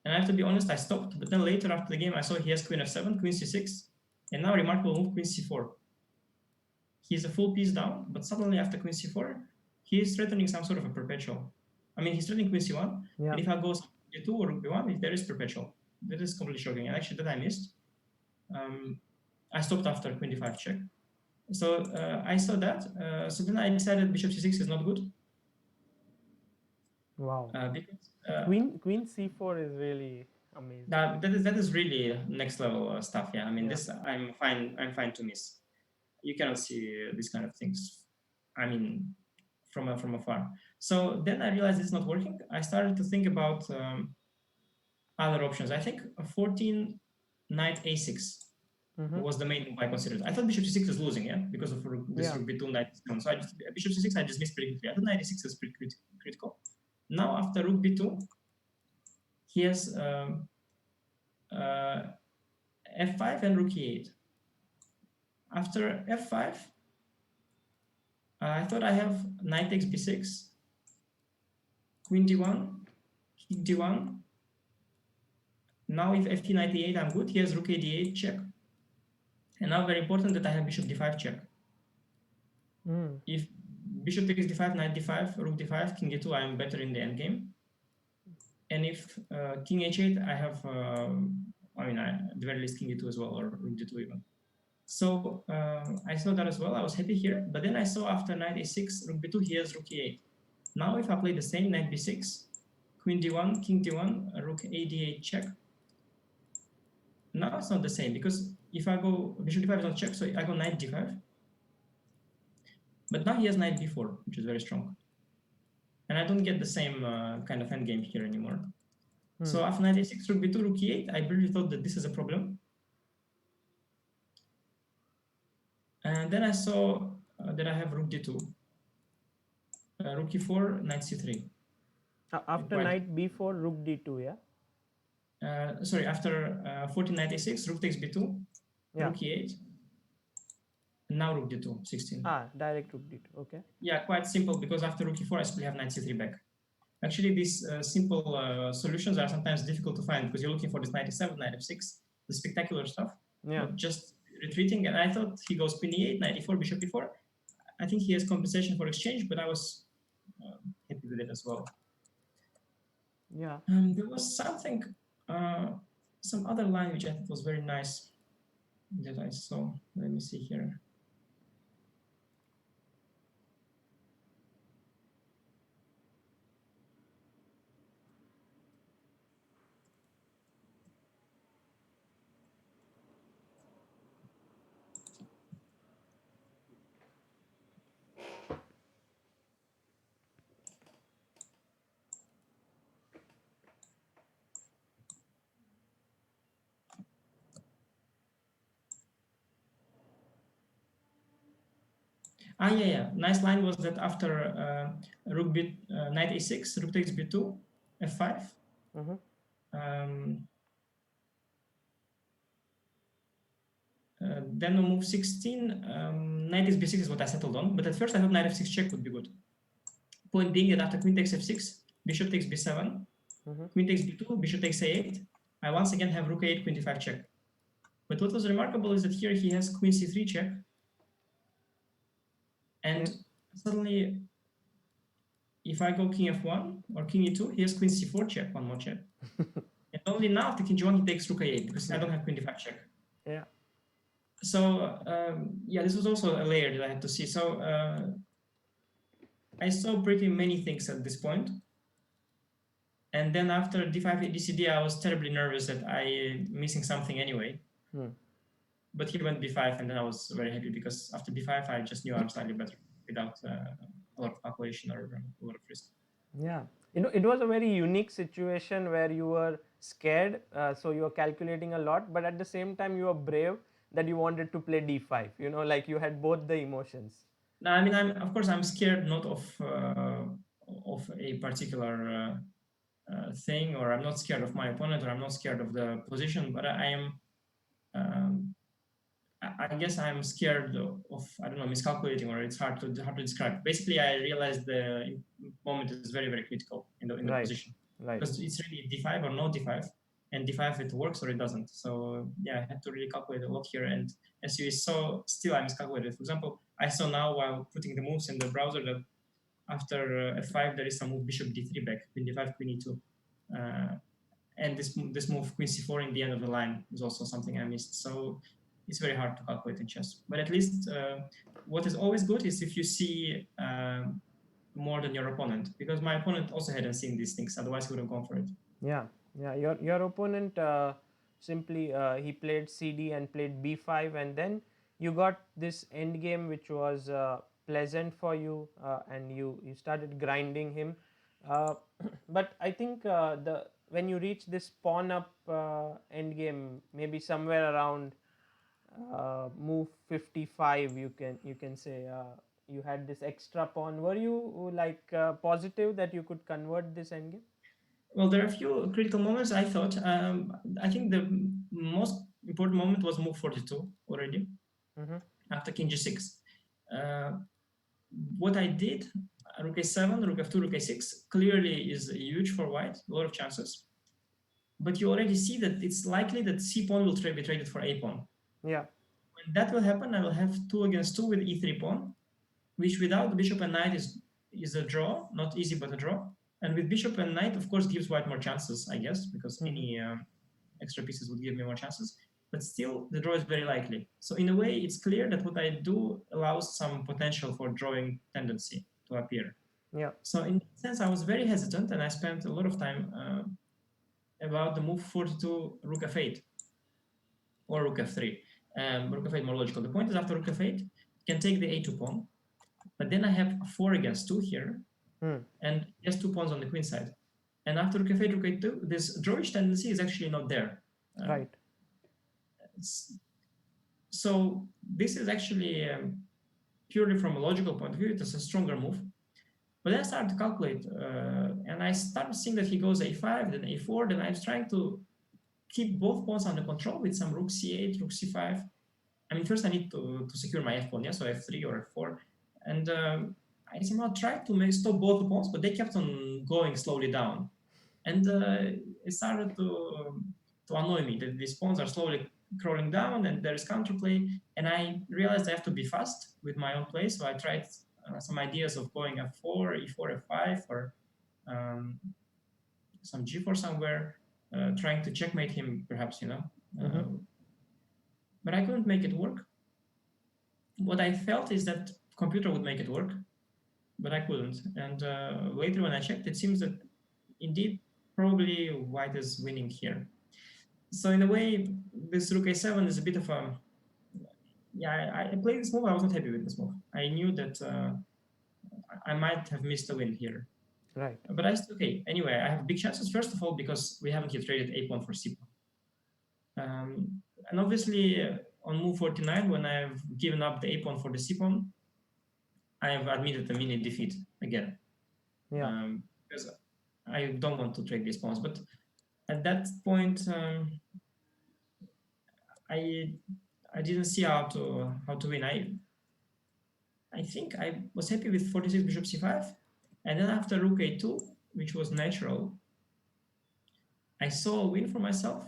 And I have to be honest, I stopped, but then later after the game I saw he has queen f7, queen c6, and now remarkable move, queen c4. He's a full piece down, but suddenly after queen c4, he is threatening some sort of a perpetual. I mean, he's threatening queen c1, Yeah. and if I go d2 or rook b1, there is perpetual. That is completely shocking, and actually that I missed. I stopped after queen d5 check. So I saw that. So then I decided bishop c6 is not good. Wow. Because Queen c4 is really amazing. that is really next level stuff. Yeah, I mean, Yeah. this I'm fine to miss. You cannot see these kind of things. I mean, from afar. So then I realized it's not working. I started to think about other options. I think a 14 knight a6 was the main move I considered. I thought bishop c6 was losing, yeah, because of this rook b2 knight. So bishop c6 I dismissed pretty quickly. I thought knight a6 is pretty Now after rook b2, he has uh, f5 and rook e8. After f5, I thought I have knight takes b6, queen d1, king d1. Now if ft knight e8, I'm good. He has rook a d8 check. And now very important that I have bishop d5 check. If bishop takes d5, knight d5, rook d5, king d2, I am better in the endgame. And if king h8, I have, at the very least king d2 as well, or rook d2 even. So I saw that as well. I was happy here. But then I saw after knight a6, rook b2, he has rook e8. Now if I play the same, knight b6, queen d1, king d1, rook a d8 check. Now it's not the same, because if I go bishop d5 is not check, so I go knight d5. But now he has knight b4, which is very strong. And I don't get the same kind of endgame here anymore. So after knight a6, rook b2, rook e8, I really thought that this is a problem. And then I saw that I have rook d2, rook e4, knight c3. After knight b4, rook d2, yeah? Sorry, after 14 knight a6, rook takes b2, rook e8, and now rook d2, 16. Direct rook d2, okay. Yeah, quite simple, because after rook e4, I still have knight c3 back. Actually, these simple solutions are sometimes difficult to find, because you're looking for this knight e7, knight f6, the spectacular stuff, but just retreating. And I thought he goes queen e8, knight e4, bishop e4. I think he has compensation for exchange, but I was happy with it as well. Yeah. There was something, some other line which I thought was very nice that I saw. Let me see here. Yeah. Nice line was that after knight a6, rook takes b2, f5. Then on move 16, knight is b6 is what I settled on. But at first I thought knight f6 check would be good. Point being that after queen takes f6, bishop takes b7, queen takes b2, bishop takes a8. I once again have rook a8, queen d5 check. But what was remarkable is that here he has queen c3 check. And suddenly, if I go king f1 or king e2, he has queen c4 check, one more check. And only now after king g1 he takes rook a8, because I don't have queen d5 check. Yeah. So this was also a layer that I had to see. So I saw pretty many things at this point. And then after d5 dcd, I was terribly nervous that I missing something anyway. But he went b5, and then I was very happy, because after b5 I just knew I'm slightly better without a lot of calculation or a lot of risk. Yeah, it was a very unique situation where you were scared, so you were calculating a lot, but at the same time you were brave that you wanted to play d5. Like you had both the emotions. No, I mean, of course I'm scared not of a particular thing, or I'm not scared of my opponent, or I'm not scared of the position, but I am. I guess I'm scared of, I don't know, miscalculating, or it's hard to describe. Basically, I realized the moment is very, very critical in the position. Right. Because it's really d5 or no d5, and d5 it works or it doesn't. So yeah, I had to really calculate a lot here. And as you saw, still I miscalculated. For example, I saw now while putting the moves in the browser that after f5 there is some move bishop d3 back, queen d5, queen e2. And this move queen c4 in the end of the line is also something I missed. So it's very hard to calculate in chess. But at least what is always good is if you see more than your opponent, because my opponent also hadn't seen these things, otherwise he would have gone for it. Yeah. Your opponent simply he played cd and played b5, and then you got this end game which was pleasant for you, and you started grinding him. But I think when you reach this pawn up end game, maybe somewhere around move 55, you can say you had this extra pawn. Were you like positive that you could convert this endgame? Well, there are a few critical moments. I thought. I think the most important moment was move 42 already Mm-hmm. after king g6. Uh, what I did, rook a7, rook f2, rook a6, clearly is huge for white, a lot of chances. But you already see that it's likely that c pawn will be traded for a pawn. Yeah. When that will happen, I will have 2 against 2 with e3 pawn, which without the bishop and knight is a draw, not easy but a draw. And with bishop and knight, of course, gives white more chances, I guess, because Mm-hmm. any extra pieces would give me more chances. But still, the draw is very likely. So in a way, it's clear that what I do allows some potential for drawing tendency to appear. Yeah. So in that sense, I was very hesitant, and I spent a lot of time about the move 42 rook f8 or rook f3. Rook f8 more logical. The point is after rook f8, you can take the a2 pawn, but then I have a 4 against 2 here, Mm. and he has 2 pawns on the queen side. And after rook f8, rook a2, this drawish tendency is actually not there. Right. So this is actually purely from a logical point of view, it is a stronger move. But then I started to calculate, and I started seeing that he goes a5, then a4, then I was trying to keep both pawns under control with some rook c8, rook c5. I mean, first I need to secure my f pawn, yeah, so f3 or f4. And I somehow tried to stop both the pawns, but they kept on going slowly down. And it started to annoy me that these pawns are slowly crawling down and there is counterplay. And I realized I have to be fast with my own play. So I tried some ideas of going f4, e4, f5, or um, some g4 somewhere, trying to checkmate him, perhaps, you know. Mm-hmm. But I couldn't make it work. What I felt is that computer would make it work, but I couldn't. And later when I checked, it seems that indeed probably white is winning here. So in a way, this rook a7 is a bit of a, yeah, I played this move. I was not happy with this move. I knew that I might have missed a win here. Right. But I still, okay. Anyway, I have big chances. First of all, because we haven't yet traded a pawn for c pawn. And obviously, on move 49, when I've given up the a pawn for the c pawn, I have admitted a mini defeat again. Yeah. Because I don't want to trade these pawns. But at that point, I didn't see how to win. I think I was happy with 46 bishop c5, and then after rook a2, which was natural, I saw a win for myself.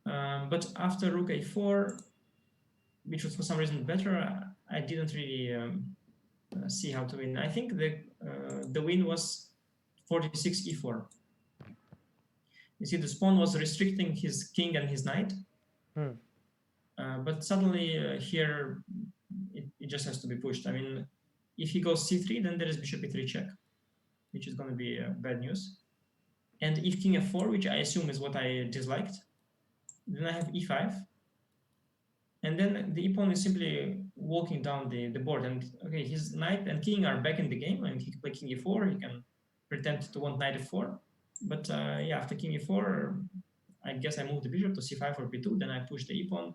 But after rook a4, which was for some reason better, I didn't really see how to win. I think the win was 46 e4. You see, the pawn was restricting his king and his knight. Hmm. But suddenly here, it just has to be pushed. I mean, if he goes c3, then there is bishop e3 check, which is going to be bad news. And if king f4, which I assume is what I disliked, then I have e5. And then the e-pawn is simply walking down the board. And okay, his knight and king are back in the game, and he can play king e4. He can pretend to want knight f4. But yeah, after king e4, I guess I move the bishop to c5 or b2. Then I push the e-pawn.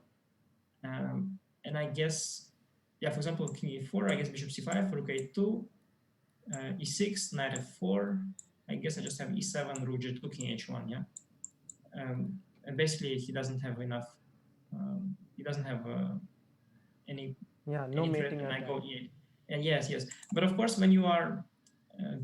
And I guess, yeah, for example, king e4, I guess bishop c5, rook a2, e6, knight f4. I guess I just have e7, rook g2, king h1, yeah? And basically, he doesn't have enough, he doesn't have any Yeah. No threat, mating and I attack. go e8. And yes. But of course, when you are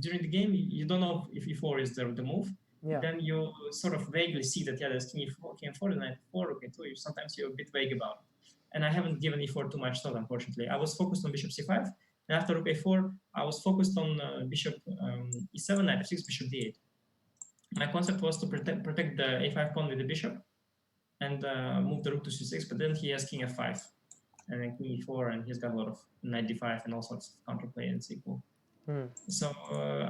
during the game, you don't know if e4 is the move. Yeah. Then you sort of vaguely see that, yeah, there's king e4, king f4, knight f4, okay, so sometimes you're a bit vague about it. And I haven't given e4 too much thought, unfortunately. I was focused on bishop c5, and after rook a4, I was focused on bishop e7, knight f6, bishop d8. My concept was to protect the a5 pawn with the bishop and move the rook to c6, but then he has king f5 and then king e4, and he's got a lot of knight d5 and all sorts of counterplay and sequel. Hmm. So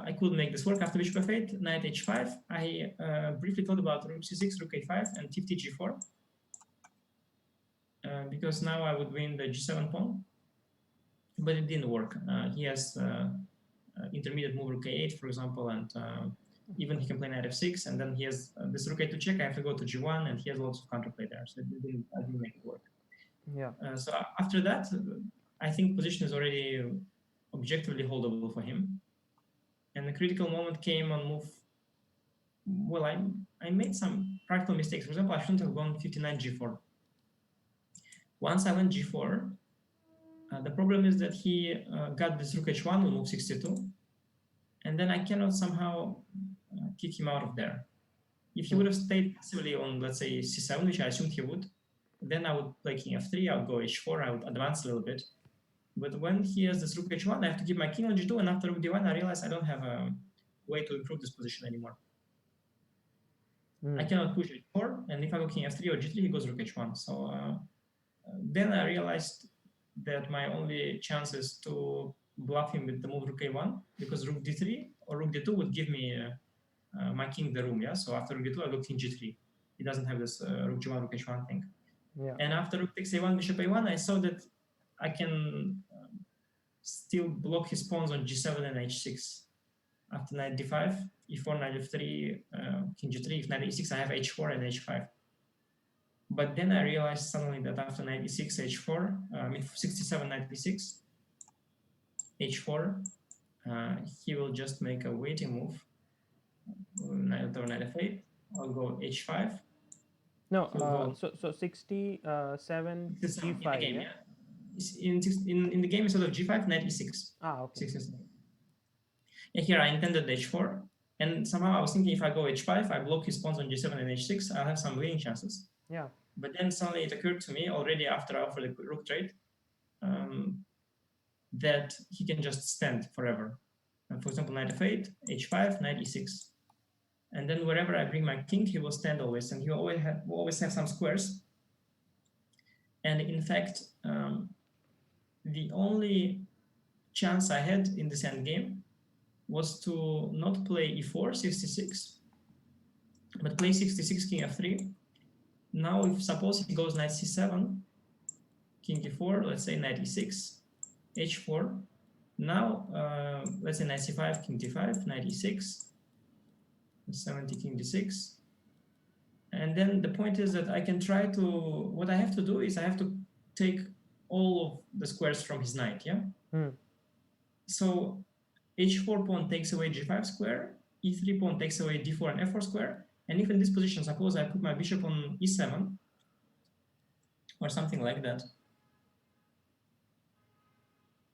I could make this work. After bishop f8, knight h5, I briefly thought about rook c6, rook a5, and t g4. Because now I would win the g7 pawn, but it didn't work. He has intermediate move rook a8, for example, and even he can play knight f6, and then he has this rook a2 check. I have to go to g1, and he has lots of counterplay there, so I didn't make it work. Yeah. So after that, I think position is already objectively holdable for him. And the critical moment came on move. Well, I made some practical mistakes. For example, I shouldn't have gone 59 g4. Once I went g4, the problem is that he got this rook h1 on move 62, and then I cannot somehow kick him out of there. If he would have stayed passively on, let's say, c7, which I assumed he would, then I would play king f3, I would go h4, I would advance a little bit. But when he has this rook h1, I have to keep my king on g2, and after rook d1, I realize I don't have a way to improve this position anymore. I cannot push h4, and if I go king f3 or g3, he goes rook h1. So then I realized that my only chance is to bluff him with the move rook a1, because rook d3 or rook d2 would give me my king the room, yeah? So after rook d2, I go king g3. He doesn't have this rook g1, rook h1 thing. Yeah. And after rook takes a1, bishop a1, I saw that I can still block his pawns on g7 and h6. After knight d5, e4, knight f3, king g3, if knight e6, I have h4 and h5. But then I realized suddenly that after knight e6, h4, I mean 67, knight e6, h4, he will just make a waiting move. Knight or knight f8. I'll go h5. No, so 67 g5, in the game, yeah? In the game, instead of g5, knight e6. Okay. 67. And here I intended h4, and somehow I was thinking if I go h5, I block his pawns on g7 and h6, I'll have some winning chances. Yeah. But then suddenly it occurred to me, already after I offered the rook trade, that he can just stand forever. For example, knight f8, h5, knight e6. And then wherever I bring my king, he will stand always, and he will always have some squares. And in fact, the only chance I had in this endgame was to not play e4, 66, but play 66, king f3. Now, if suppose he goes knight c7, king e4, let's say knight e6, h4. Now, let's say knight c5, king d5, knight e6, 70, king d6. And then the point is that I can try to, what I have to do is I have to take all of the squares from his knight, yeah? So h4 pawn takes away g5 square, e3 pawn takes away d4 and f4 square, and if in this position, suppose I put my bishop on e7, or something like that,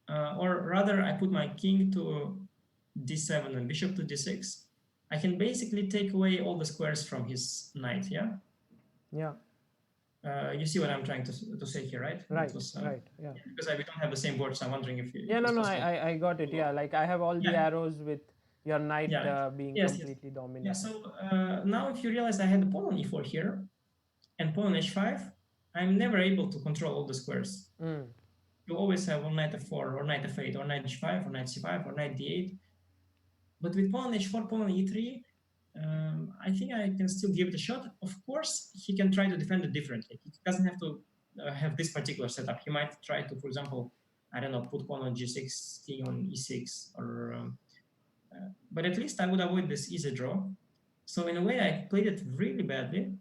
or rather I put my king to d7 and bishop to d6, I can basically take away all the squares from his knight, yeah? Yeah. You see what I'm trying to say here, right? Right, right, yeah. Because we don't have the same board, so I'm wondering if Yeah, no, I got it, yeah. Like I have all the arrows with your knight being completely dominant. Yeah, so now if you realize I had the pawn on e4 here, and pawn on h5, I'm never able to control all the squares. You always have one knight f4, or knight f8, or knight h5, or knight c5, or knight d8. But with pawn on h4, pawn on e3, I think I can still give it a shot. Of course, he can try to defend it differently. He doesn't have to have this particular setup. He might try to, for example, I don't know, put pawn on g6, king on e6, or but at least I would avoid this easy draw. So in a way, I played it really badly.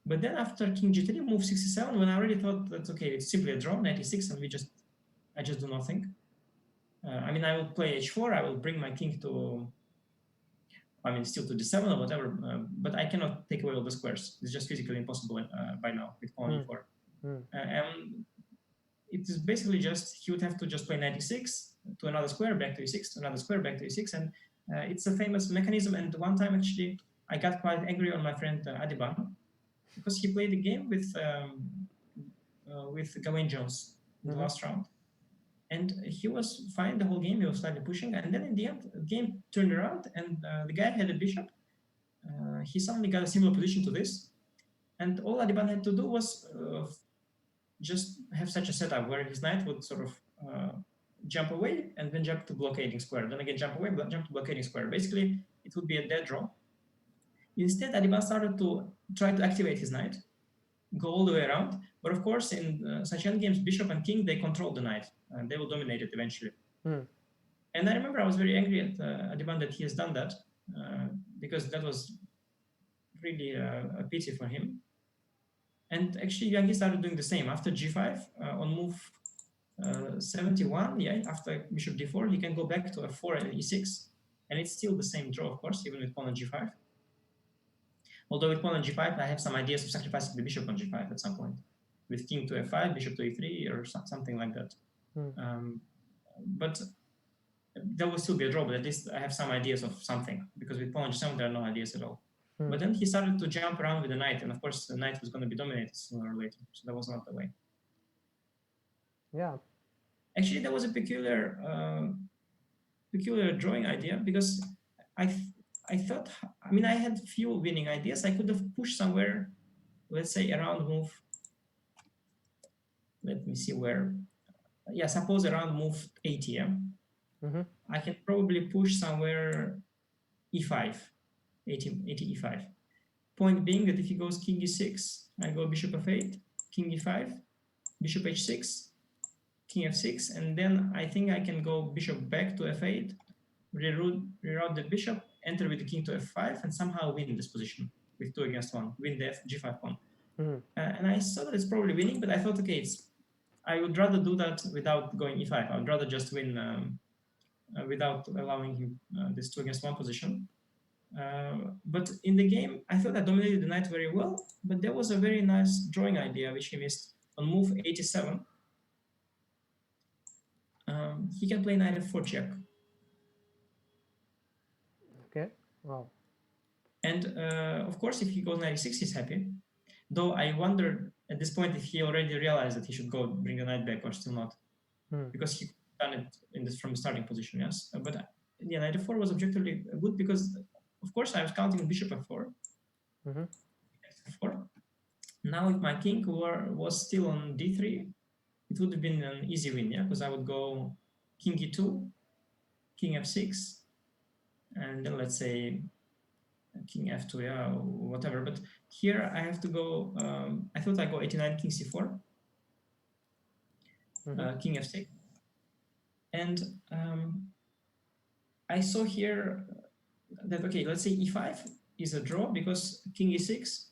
But then after king g3, move 67, when I already thought that's okay, it's simply a draw, knight e6, and I just do nothing. I mean, I will play h4, I will bring my king to, I mean, still to d7 or whatever, but I cannot take away all the squares. It's just physically impossible by now with pawn e4. And it is basically just, he would have to just play knight e6 to another square, back to e6, to another square, back to e6, and it's a famous mechanism. And one time, actually, I got quite angry on my friend Adiban, because he played the game with Gawain Jones in the last round. And he was fine the whole game, he was slightly pushing, and then in the end, the game turned around, and the guy had a bishop. He suddenly got a similar position to this, and all Adiban had to do was just have such a setup where his knight would sort of jump away and then jump to blockading square, then again jump away, jump to blockading square. Basically, it would be a dead draw. Instead, Adiban started to try to activate his knight, go all the way around. But of course, in such endgames, bishop and king, they control the knight, and they will dominate it eventually. And I remember I was very angry at Adiban that he has done that, because that was really a pity for him. And actually, Yagi started doing the same. After g5, on move 71, yeah, after bishop d4, he can go back to f4 and e6, and it's still the same draw, of course, even with pawn on g5. Although with pawn on g5, I have some ideas of sacrificing the bishop on g5 at some point, with king to f5, bishop to e3, or something like that. But there will still be a draw, but at least I have some ideas of something, because with pawn on g7, there are no ideas at all. But then he started to jump around with the knight, and of course, the knight was going to be dominated sooner or later, so that was not the way. Yeah. Actually, there was a peculiar drawing idea, because I thought, I mean, I had few winning ideas. I could have pushed somewhere, let's say around move, let me see where, yeah, suppose around move 80, yeah? I can probably push somewhere e5, 80 e5. Point being that if he goes king e6, I go bishop f8, king e5, bishop h6, king f6, and then I think I can go bishop back to f8, reroute the bishop, enter with the king to f5, and somehow win this position with 2 against 1, win the g5 pawn. And I saw that it's probably winning, but I thought, okay, I would rather do that without going e5. I would rather just win without allowing him this 2 against 1 position. But in the game, I thought I dominated the knight very well, but there was a very nice drawing idea which he missed. On move 87, he can play knight f4 check. Okay. Wow. And of course, if he goes knight e6, he's happy. Though I wondered at this point if he already realized that he should go bring the knight back or still not, because he done it from the starting position, yes. But yeah, knight f4 was objectively good because, of course, I was counting bishop f4. F4. Now, if my king was still on d3, it would have been an easy win, yeah, because I would go king e2, king f6, and then let's say king f2, yeah, or whatever. But here I have to go, I thought I go 89, king c4, king f6. And I saw here that, okay, let's say e5 is a draw because king e6,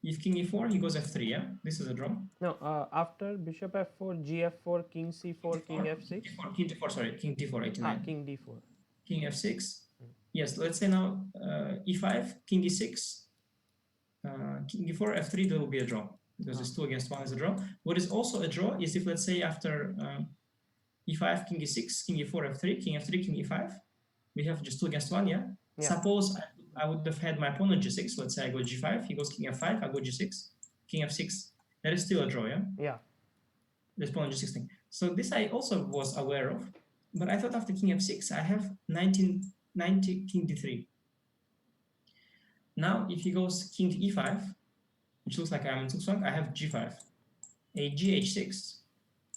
if king e4, he goes f3, yeah? This is a draw. No, after bishop f4, gf4, king c4, king f6? King d4, sorry, king d4, 89. King d4. King f6. Yes, let's say now e5, king e6, king e4, f3, that will be a draw, because this 2 against 1 is a draw. What is also a draw is if, let's say, after e5, king e6, king e4, f3, king f3, king e5, we have just 2 against 1, yeah? Suppose I would have had my pawn on g6, let's say I go g5, he goes king f5, I go g6, king f6, that is still a draw, yeah? Yeah. This pawn on g6 thing. So this I also was aware of, but I thought after king f6, I have 90 king d3. Now, if he goes king to e5, which looks like I'm in Zugzwang, I have g5, a gh6,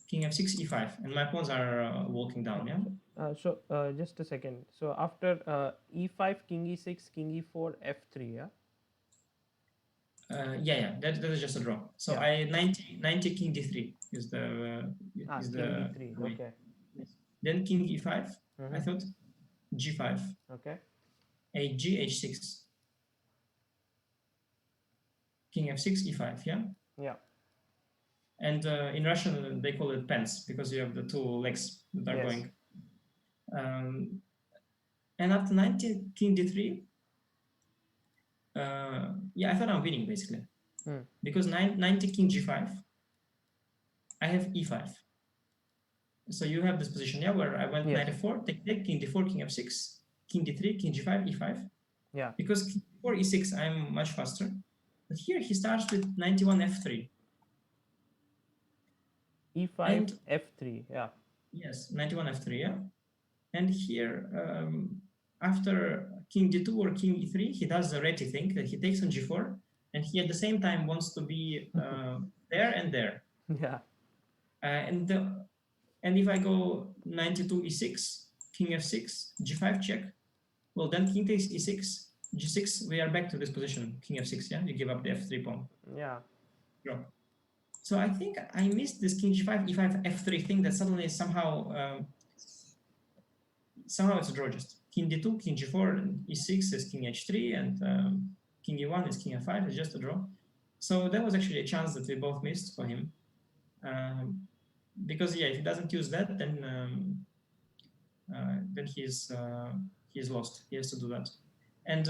king f6, e5, and my pawns are walking down, yeah? So just a second. So after e5, king e6, king e4, f3, yeah? Yeah, that is just a draw. So I 90 king d3 is the is king the d3, way. okay. Then king e5, I thought g5, okay, a gh6, king f6, e5, yeah? Yeah. And in Russian, they call it pence because you have the 2 legs that are going. And after 90 king d3, yeah, I thought I'm winning basically. Because 90 king g5, I have e5. So you have this position, yeah, where I went knight f4, take king d4, king f6, king d3, king g5, e5. Yeah. Because king d4, e6, I'm much faster. But here he starts with 91 f3. e5, and f3, yeah. Yes, 91 f3, yeah. And here, after king d2 or king e3, he does the Reti thing that he takes on g4, and he at the same time wants to be there and there. Yeah. And if I go 92 e6, king f6, g5 check, well, then king takes e6, g6, we are back to this position, king f6, yeah? You give up the f3 pawn. Yeah. Draw. So I think I missed this king g5, e5, f3 thing that suddenly somehow it's a draw just. King d2, king g4, and e6 is king h3, and king e1 is king f5, it's just a draw. So that was actually a chance that we both missed for him. because yeah, if he doesn't use that, then he's lost. He has to do that, and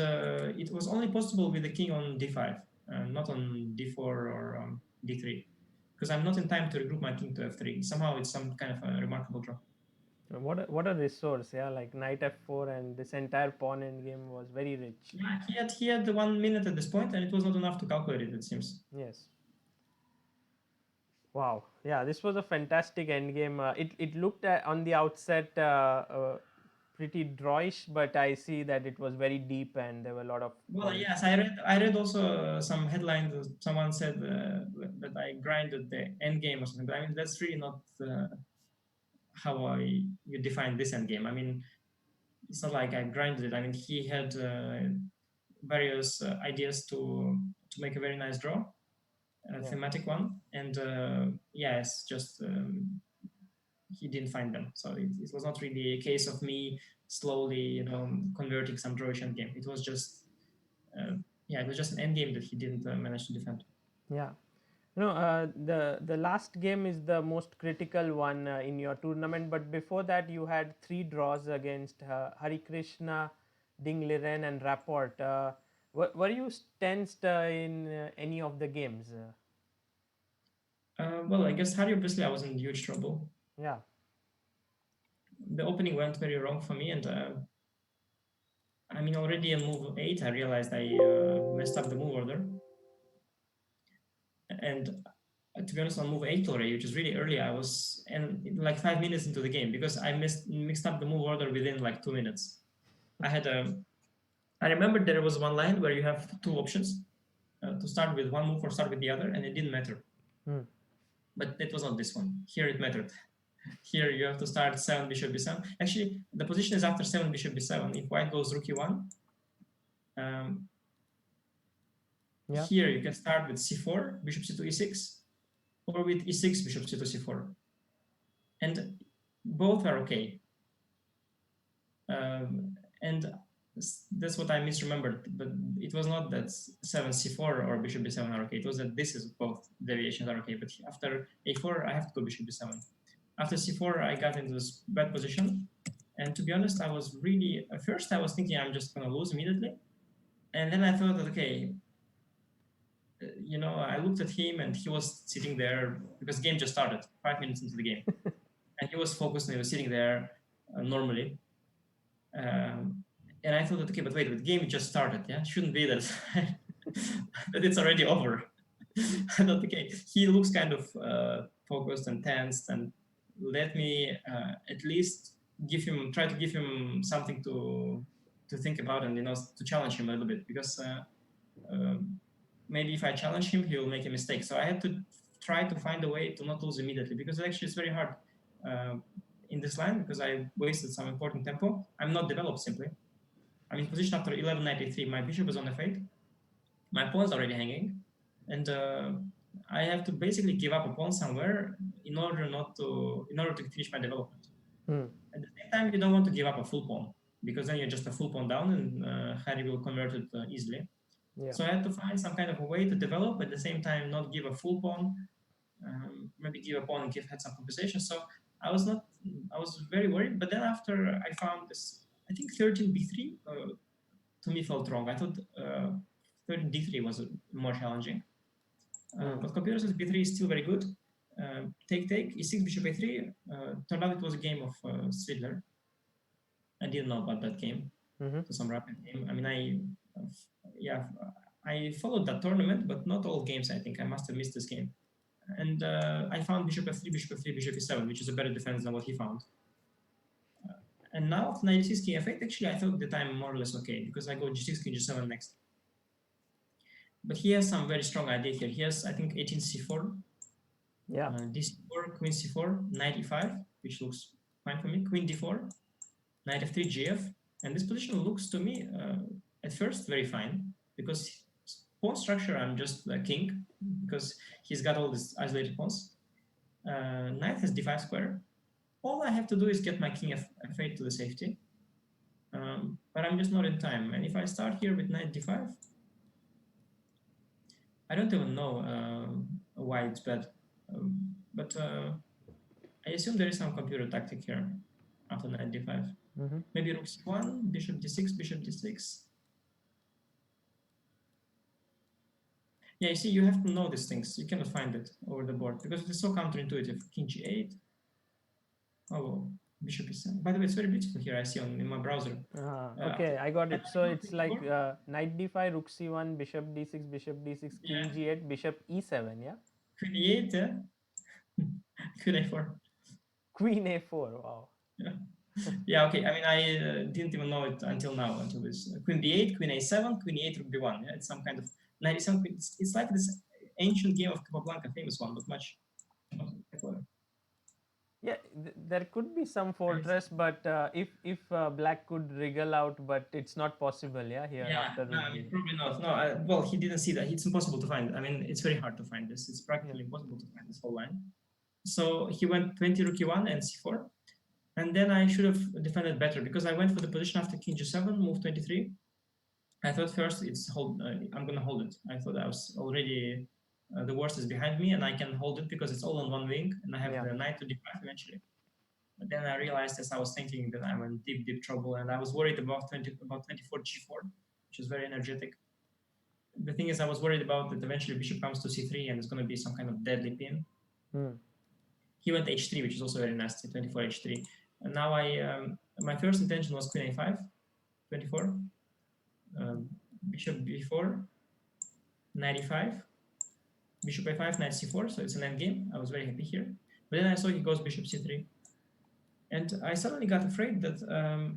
it was only possible with the king on d5, not on d4 or d3, because I'm not in time to regroup my king to f3. Somehow it's some kind of a remarkable draw. What a resource, yeah, like knight f4, and this entire pawn endgame was very rich. Yeah, he had the 1 minute at this point, and it was not enough to calculate it. It seems. Yes. Wow. Yeah, this was a fantastic endgame. It looked on the outset pretty drawish, but I see that it was very deep and there were a lot of Well, points. yes, I read also some headlines. Someone said that I grinded the end game or something. But I mean, that's really not how you define this end game. I mean, it's not like I grinded it. I mean, he had various ideas to make a very nice draw, a Yeah. thematic one, and yes, just he didn't find them. So it was not really a case of me slowly, converting some drawish end game. It was just yeah, it was just an end game that he didn't manage to defend. Yeah. No, the last game is the most critical one in your tournament. But before that, you had three draws against Hari Krishna, Ding Liren, and Rapport. Were you tensed in any of the games? Well, I guess Harry, obviously, I was in huge trouble. Yeah. The opening went very wrong for me, and I mean, already on move 8, I realized I messed up the move order. And to be honest, on move 8 already, which is really early, I was like 5 minutes into the game because I mixed up the move order within like 2 minutes. I remember there was one line where you have two options to start with one move or start with the other, and it didn't matter. Hmm. But it was not this one. Here it mattered. Here you have to start 7 bishop b7. Actually, the position is after 7 bishop b7. If white goes rook e1, um, Yeah. here you can start with c4, bishop c2 e6, or with e6, bishop c2 c4. And both are okay. And that's what I misremembered. But it was not that 7 c4 or bishop b7 are okay. It was that this is both deviations are okay. But after a4, I have to go bishop b7. After c4, I got into this bad position. And to be honest, I was really, at first I was thinking I'm just going to lose immediately. And then I thought that, okay, I looked at him and he was sitting there because the game just started 5 minutes into the game. And he was focused and he was sitting there normally. And I thought that, okay, but wait, the game just started, yeah? Shouldn't be that, that it's already over. I thought, okay, he looks kind of focused and tensed, and let me at least try to give him something to think about, and to challenge him a little bit, because maybe if I challenge him, he will make a mistake. So I had to try to find a way to not lose immediately, because actually it's very hard in this line, because I wasted some important tempo. I'm not developed simply. I'm in position after 1193. My bishop is on f8. My pawn's already hanging, and I have to basically give up a pawn somewhere in order to finish my development. Hmm. At the same time, you don't want to give up a full pawn, because then you're just a full pawn down, and Harry will convert it easily. Yeah. So I had to find some kind of a way to develop, at the same time not give a full pawn, maybe give a pawn and had some compensation. So I was very worried. But then after I found this, I think 13b3 to me felt wrong. I thought 13d3 was more challenging. But computer says b3 is still very good. Take, e6, bishop a3. Turned out it was a game of Swidler. I didn't know about that game. Mm-hmm. So some rapid game. I mean, I followed that tournament, but not all games. I think I must have missed this game. And I found bishop f3, bishop f3, bishop e7, which is a better defense than what he found. And now after knight e6, king f8, actually I thought that I'm more or less okay, because I go g6, king g7 next. But he has some very strong idea here. He has, I think, 18 c4, Yeah. d4, queen c4, knight e5, which looks fine for me, queen d4, knight f3, gf. And this position looks to me, at first, very fine, because pawn structure, I'm just a king, because he's got all these isolated pawns. Knight has d5 square. All I have to do is get my king f8 to the safety. But I'm just not in time. And if I start here with knight d5, I don't even know why it's bad. But I assume there is some computer tactic here after knight d5. Mm-hmm. Maybe rook c1, bishop d6, bishop d6. Yeah, you see, you have to know these things. You cannot find it over the board because it is so counterintuitive. King g8. Oh, well, bishop e7. By the way, it's very beautiful here. I see in my browser. After Okay, I got it. So it's like 24, knight d5, rook c1, bishop d6, bishop d6, king yeah, g8, bishop e7. Yeah, queen e8, queen a4. queen a4. Wow. Yeah. Yeah, okay. I mean, I didn't even know it until now, until this. Queen b8, queen a7, queen e8, rook b1. Yeah, it's some kind of 97 queen. It's like this ancient game of Capablanca, famous one, but much. Yeah, there could be some fortress, but if black could wriggle out, but it's not possible. Yeah, here Yeah, after no, rook I mean, b. probably not. No, well, he didn't see that. It's impossible to find. I mean, it's very hard to find this. It's Yeah. practically impossible to find this whole line. So he went 20 rook e1 and c4. And then I should have defended better because I went for the position after king g7, move 23. I thought first it's hold. I'm gonna hold it. I thought I was already the worst is behind me and I can hold it because it's all on one wing and I have Yeah. the knight to d5 eventually. But then I realized as I was thinking that I'm in deep, deep trouble and I was worried about 24 g4, which is very energetic. The thing is, I was worried about that eventually bishop comes to c3 and it's going to be some kind of deadly pin. He went h3, which is also very nasty, 24 h3. And now my first intention was queen a5, 24, bishop b4, knight e5, bishop a5, knight c4, so it's an endgame. I was very happy here. But then I saw he goes bishop c3. And I suddenly got afraid that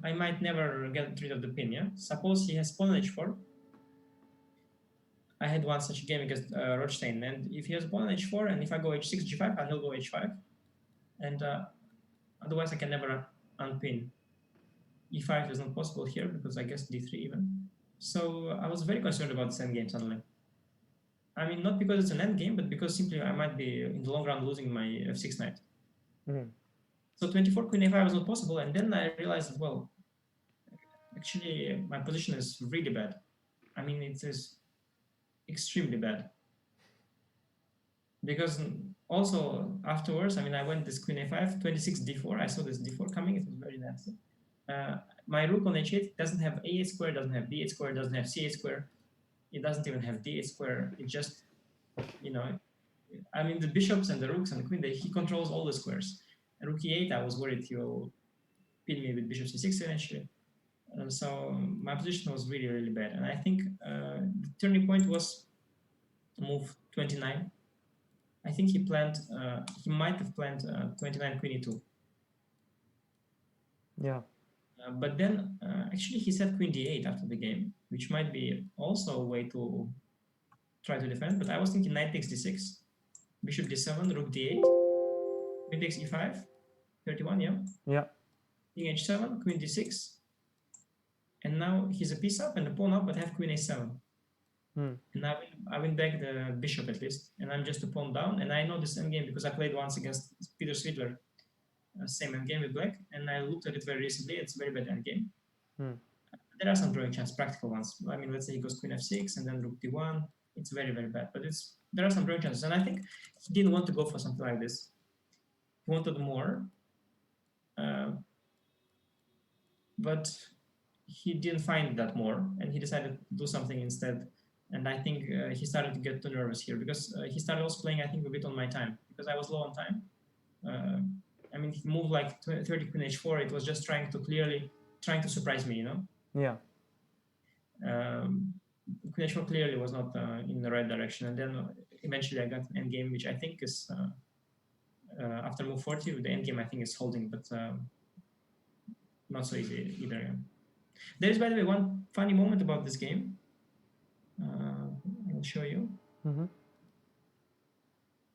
I might never get rid of the pin, yeah? Suppose he has pawn on h4. I had one such game against Rothstein, and if he has pawn on h4, and if I go h6, g5, he'll go h5. And otherwise I can never unpin. e5 is not possible here because I guess d3 even. So I was very concerned about this endgame suddenly. I mean, not because it's an endgame, but because simply I might be in the long run losing my f6 knight. So 24 queen a5 was not possible, and then I realized that, well, actually my position is really bad. I mean, it is extremely bad. Because also afterwards, I mean, I went this queen a5, 26 d4. I saw this d4 coming. It was very nasty. My rook on h8 doesn't have a8 square, doesn't have b8 square, doesn't have c8 square. It doesn't even have d8 square. It just, you know, I mean, the bishops and the rooks and the queen, he controls all the squares. And rook e8, I was worried he will pin me with bishop c6 eventually. So my position was really, really bad. And I think the turning point was move 29. I think he might have planned 29 queen e2. Yeah. But then actually he said queen d8 after the game, which might be also a way to try to defend. But I was thinking knight takes d6, bishop d7, rook d8, queen takes e5, 31, yeah? Yeah. King h7, queen d6. And now he's a piece up and a pawn up, but I have queen a7. And I win back the bishop at least, and I'm just a pawn down. And I know this endgame because I played once against Peter Svidler, same endgame with black, and I looked at it very recently. It's a very bad endgame. There are some drawing chances, practical ones. I mean, let's say he goes queen f6 and then rook d1. It's very, very bad, but there are some drawing chances. And I think he didn't want to go for something like this. He wanted more, but he didn't find that more, and he decided to do something instead. And I think he started to get too nervous here because he started also playing, I think, a bit on my time because I was low on time. I mean, he moved like 30 queen h4. It was just trying to surprise me, you know? Yeah. Queen h4 clearly was not in the right direction. And then eventually I got an endgame, which I think is after move 40, the endgame I think is holding, but not so easy either. There is, by the way, one funny moment about this game. I'll show you.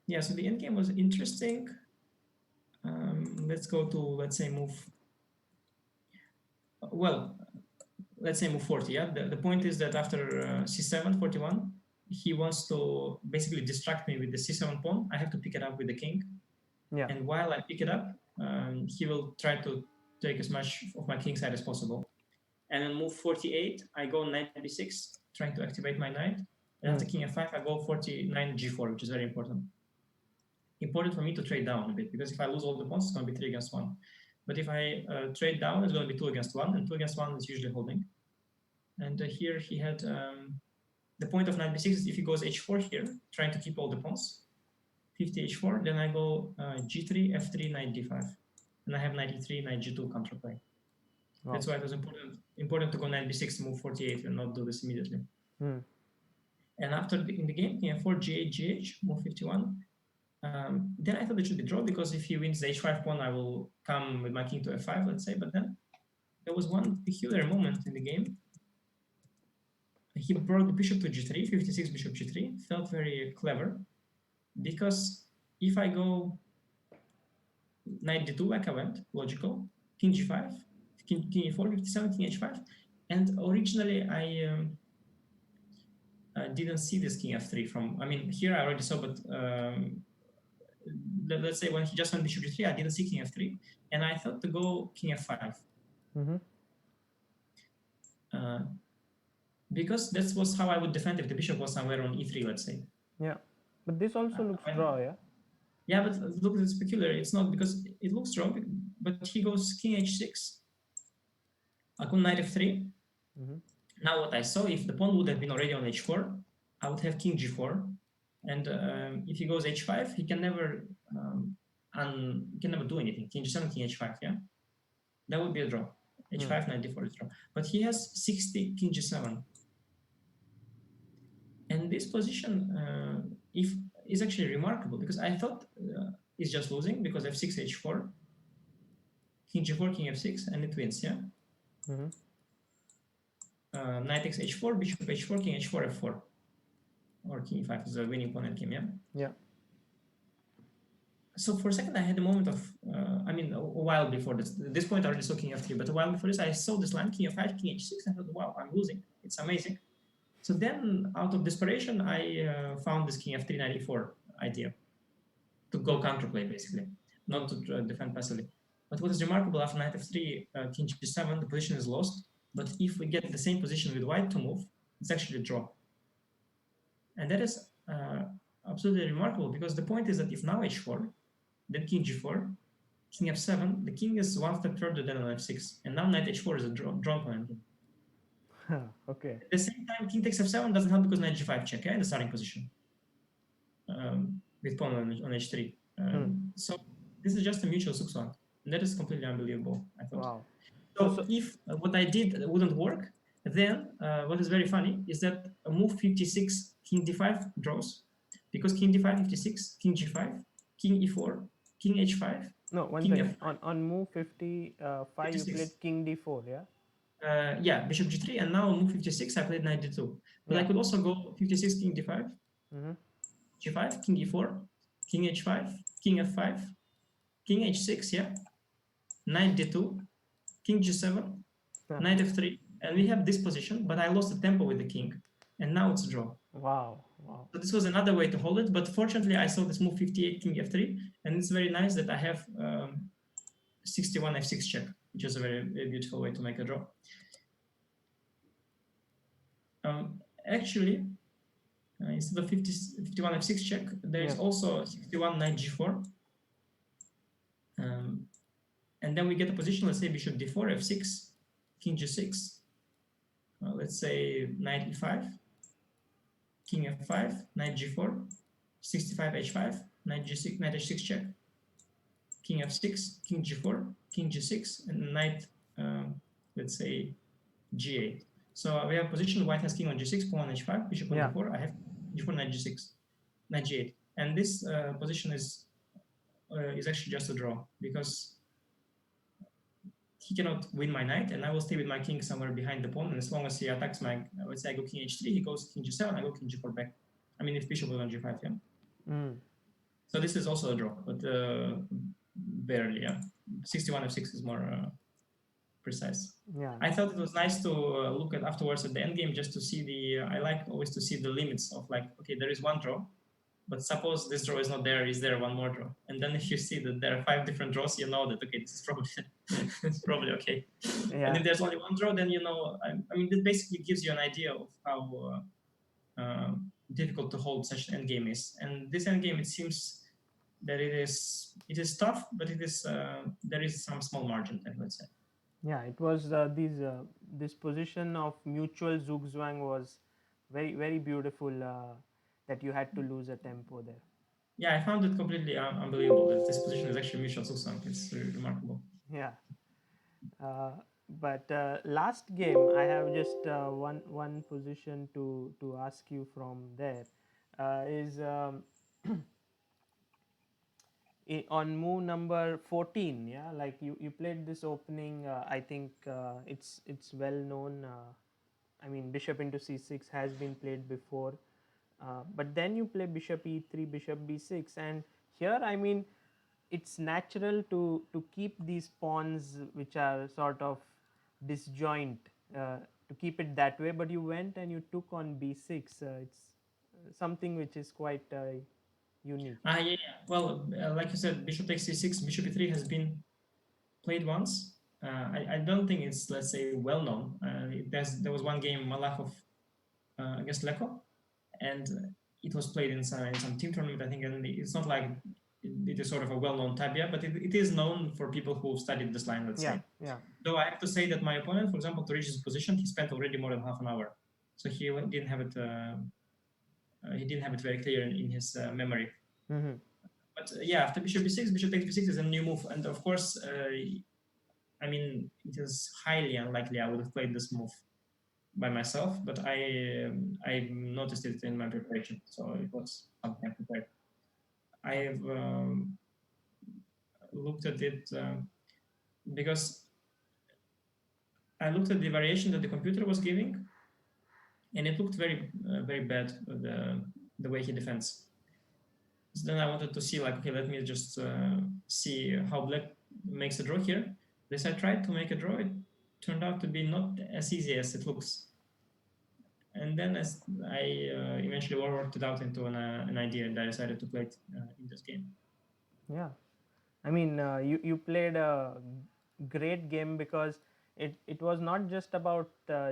Yeah, so the endgame was interesting. Let's go to, let's say, move. Well, let's say move 40. Yeah, the point is that after c7, 41, he wants to basically distract me with the c7 pawn. I have to pick it up with the king. Yeah. And while I pick it up, he will try to take as much of my king side as possible. And then move 48, I go knight b6, trying to activate my knight. And after king f5, I go 49 g4, which is very important. important for me to trade down a bit, because if I lose all the pawns, it's going to be 3 against 1. But if I trade down, it's going to be 2 against 1, and 2 against 1 is usually holding. And here he had the point of knight b6 is if he goes h4 here, trying to keep all the pawns, 50 h4, then I go g3, f3, knight d5. And I have knight e3, knight g2 counterplay. Wow. That's why it was important to go knight b6 to move 48 and not do this immediately. Hmm. And after in the game, king f4, g8, gh, move 51. Then I thought it should be draw, because if he wins the h5 pawn, I will come with my king to f5, let's say. But then there was one peculiar moment in the game. He brought the bishop to g3, 56 bishop g3, felt very clever, because if I go knight d2 like I went, logical, king g5, king e4, 57, king h5, and originally I didn't see this king f3 from, I mean, here I already saw, but let's say when he just went bishop g3, I didn't see king f3, and I thought to go king f5. Mm-hmm. Because that was how I would defend if the bishop was somewhere on e3, let's say. Yeah, but this also looks draw, yeah? Yeah, but look, it's peculiar. It's not, because it looks draw, but he goes king h6. I go knight f3. Mm-hmm. Now what I saw, if the pawn would have been already on h4, I would have king g4. And if he goes h5, he can never do anything. King g7, king h5, yeah? That would be a draw. h5, knight d4 is draw. But he has 60 king g7. And this position is actually remarkable, because I thought he's just losing, because f6, h4, king g4, king f6, and it wins, yeah? Mm-hmm. Knight takes h4, bishop h4, king h4, f4. Or king e5 is a winning pawn in game, yeah? Yeah. So for a second, I had a moment of, I mean, a while before this point, I already saw king f3, but a while before this, I saw this line, king f5, king h6, and I thought, wow, I'm losing. It's amazing. So then, out of desperation, I found this king f3, knight e4 idea to go counterplay, basically, not to defend passively. But what is remarkable, after knight f3, king g7, the position is lost. But if we get the same position with white to move, it's actually a draw. And that is absolutely remarkable, because the point is that if now h4, then king g4, king f7, the king is one step further than on f6. And now knight h4 is a drawn pawn. Okay. At the same time, king takes f7 doesn't help, because knight g5 check, yeah, in the starting position. With pawn on h3. So this is just a mutual suksuan. And that is completely unbelievable, I thought. Wow. So if what I did wouldn't work, then what is very funny is that move 56, king d5 draws, because king d5, 56, king g5, king e4, king h5. No, one second. On move 55, 56. You played king d4, yeah? Yeah, bishop g3, and now on move 56, I played knight d2. But I could also go 56, king d5, g5, king e4, king h5, king f5, king h6, yeah, knight d2, king g7, knight f3, and we have this position, but I lost the tempo with the king, and now it's a draw. Wow. So this was another way to hold it, but fortunately I saw this move 58, king f3, and it's very nice that I have 61 f6 check, which is a very, very beautiful way to make a draw. Actually, instead of 51 f6 check, there is also 61 knight g4. And then we get a position, let's say bishop d4, f6, king g6, let's say knight e5, king f5, knight g4, 65 h5, knight g6, knight h6 check, king f6, king g4, king g6, and knight, let's say g8. So we have position, white has king on g6, pawn on h5, bishop on d4, I have g4, knight g6, knight g8. And this position is actually just a draw, because he cannot win my knight, and I will stay with my king somewhere behind the pawn. And as long as he attacks my, let's say I go king h3, he goes king g7, I go king g4 back. I mean, if bishop was on g5, yeah. So this is also a draw, but barely, yeah. 61 f6 is more precise. Yeah. I thought it was nice to look at afterwards at the endgame, just to see the. I like always to see the limits of, like, okay, there is one draw, but suppose this draw is not there, is there one more draw? And then if you see that there are 5 different draws, you know that, okay, this is probably it's probably okay. Yeah. And if there's only one draw, then you know, I mean, this basically gives you an idea of how difficult to hold such an endgame is. And this endgame, it seems that it is tough, but there is some small margin there, let's say. Yeah, it was this position of mutual zugzwang was very beautiful, that you had to lose a tempo there. Yeah, I found it completely unbelievable that this position is actually Michel Susang. It's remarkable. Yeah. Uh, but last game, I have just one position to ask you from there. Is on move number 14, yeah, like you played this opening, I think it's well known, I mean bishop into c6 has been played before, but then you play bishop e3, bishop b6, and here, I mean, it's natural to keep these pawns which are sort of disjoint, to keep it that way, but you went and you took on b6. It's something which is quite unique. Yeah. Well, like you said, bishop takes c6, bishop e3 has been played once. I don't think it's, let's say, well known. There was one game, Malakov against Leko, and it was played in some team tournament, I think, and it's not like it is sort of a well-known tabia, but it is known for people who studied this line, let's Yeah, say. yeah. Though I have to say that my opponent, for example, to reach his position, he spent already more than half an hour, so he didn't have it very clear in his memory. Hmm. But yeah, after bishop b6, bishop takes b6 is a new move, and of course, I mean, it is highly unlikely I would have played this move by myself, but I noticed it in my preparation, so it was something I prepared. I've looked at it because I looked at the variation that the computer was giving, and it looked very bad, the way he defends. So then I wanted to see, like, okay, let me just see how black makes a draw here. This I tried to make a draw. It turned out to be not as easy as it looks. And then as I eventually worked it out into an idea, and I decided to play it in this game. Yeah, I mean, you played a great game because it was not just about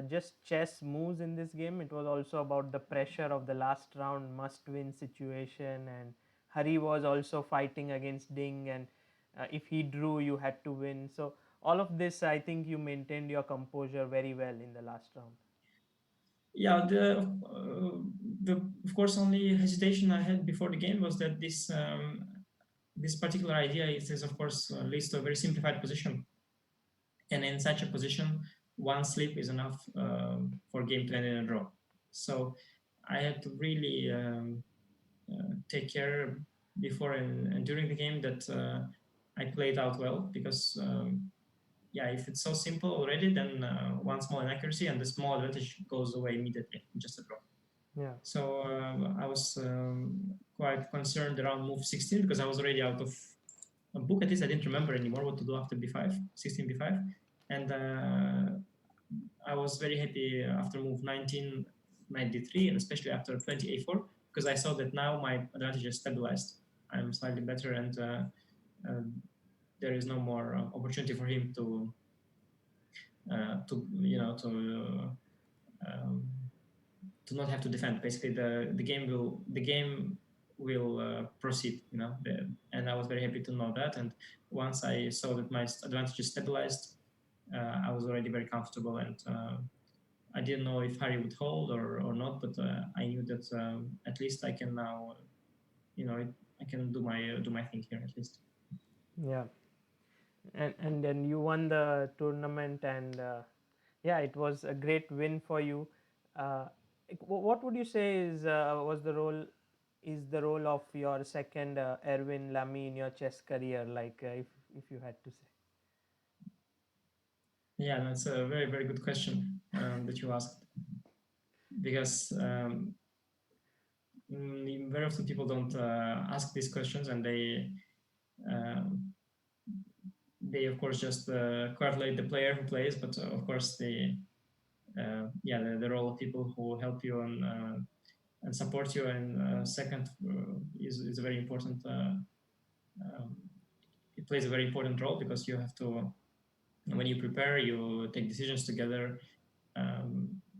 just chess moves in this game. It was also about the pressure of the last round must win situation, and Hari was also fighting against Ding, and if he drew, you had to win. So all of this, I think you maintained your composure very well in the last round. Yeah, the of course only hesitation I had before the game was that this particular idea is of course leads to a very simplified position, and in such a position, one slip is enough for game to end in a draw. So I had to really take care before and during the game that I played out well, because yeah, if it's so simple already, then one small inaccuracy and the small advantage goes away immediately, just a draw. Yeah. So I was quite concerned around move 16 because I was already out of a book. At least I didn't remember anymore what to do after b5, 16 b5, and I was very happy after move 19, knight d3, and especially after 20 a4, because I saw that now my advantage is stabilized. I'm slightly better, and uh, there is no more opportunity for him um, to not have to defend. Basically, the game will proceed. And I was very happy to know that. And once I saw that my advantage is stabilized, I was already very comfortable, and I didn't know if Harry would hold or not, but I knew that at least I can now, I can do my thing here at least. Yeah, and then you won the tournament, and yeah, it was a great win for you. uh, what would you say is the role of your second Erwin Lamy in your chess career, like if you had to say? Yeah, that's a very, very good question that you asked, because very often people don't ask these questions, and um, they of course just correlate the player who plays, but of course the role of people who help you and support you, and second is a very important. Um, it plays a very important role, because you have to, when you prepare, you take decisions together.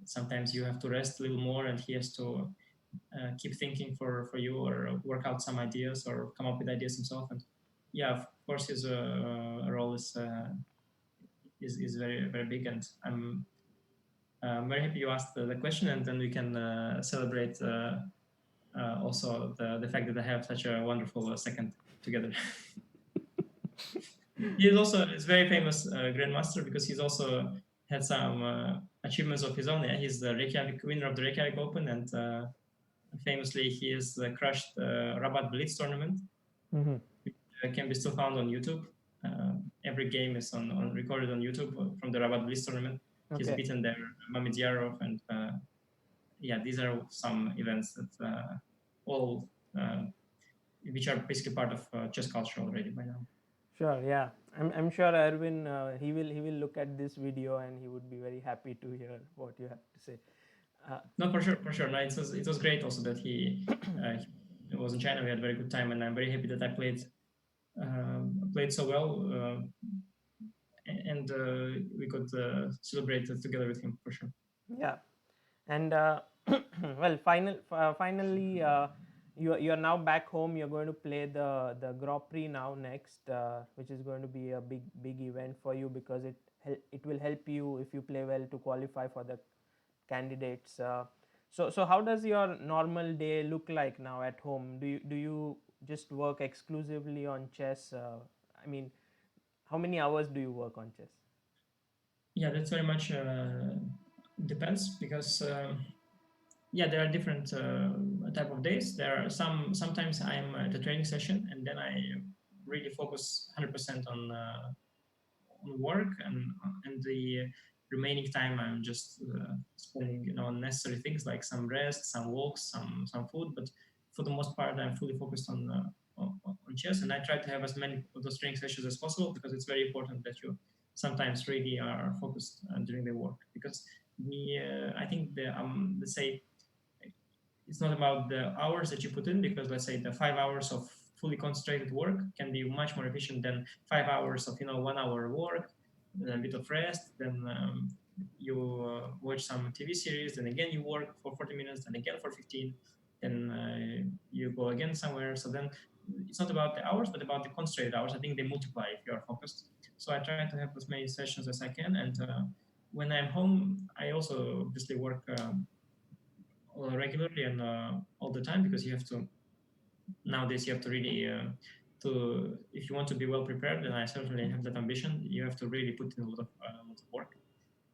Sometimes you have to rest a little more, and he has to keep thinking for you, or work out some ideas, or come up with ideas himself. And yeah, of course, his role is very very big, and I'm very happy you asked the question, and then we can celebrate also the fact that I have such a wonderful second together. He is also is very famous grandmaster, because he's also had some achievements of his own. Yeah? He's the Reykjavik winner of the Reykjavik Open, and famously he has crushed the Rabat Blitz tournament, Mm-hmm. which can be still found on YouTube. Every game is on recorded on YouTube from the Rabat Blitz tournament. He's Okay. beaten there Mamidyarov, and yeah, these are some events that all which are basically part of chess culture already by now. Sure. Yeah. I'm sure Erwin he will look at this video and he would be very happy to hear what you have to say. Uh, No, for sure, for sure. No, it was great also that he was in China. We had a very good time, and I'm very happy that I played so well, and we could celebrate it together with him for sure. yeah. And well, finally, you're now back home. You're going to play the Grand Prix now next, which is going to be a big event for you, because it will help you, if you play well, to qualify for the candidates. So how does your normal day look like now at home? Do you just work exclusively on chess? I mean, how many hours do you work on chess? Yeah, that's very much depends, because yeah, there are different type of days. There are sometimes I'm at a training session, and then I really focus 100% on work, and the remaining time I'm just spending on necessary things like some rest, some walks, some food. But for the most part, I'm fully focused on chess, and I try to have as many of those training sessions as possible, because it's very important that you sometimes really are focused during the work, because the I think the let's say it's not about the hours that you put in, because let's say the 5 hours of fully concentrated work can be much more efficient than 5 hours of 1 hour work, then a bit of rest, then you watch some TV series, then again you work for 40 minutes, then again for 15, then you go again somewhere. So then it's not about the hours, but about the concentrated hours. I think they multiply if you are focused. So I try to have as many sessions as I can, and when I'm home, I also obviously work regularly and all the time, because you have to nowadays you have to really to if you want to be well prepared, and I certainly have that ambition, you have to really put in a lot of work.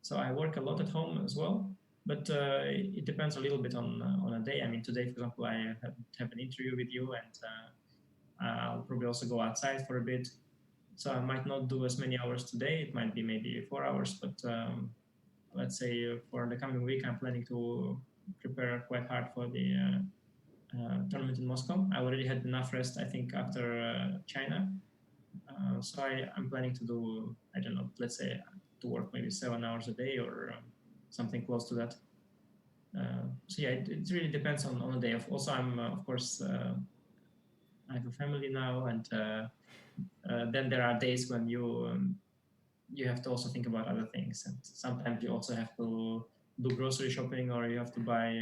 So I work a lot at home as well, but it depends a little bit on a day. I mean, today, for example, I have an interview with you, and I'll probably also go outside for a bit. So I might not do as many hours today. It might be maybe 4 hours, but let's say for the coming week, I'm planning to prepare quite hard for the tournament in Moscow. I already had enough rest, I think, after China. So I'm planning to do, I don't know, let's say to work maybe 7 hours a day, or something close to that. So yeah, it really depends on the day. Also, I'm of course I have a family now, and then there are days when you have to also think about other things, and sometimes you also have to do grocery shopping, or you have to buy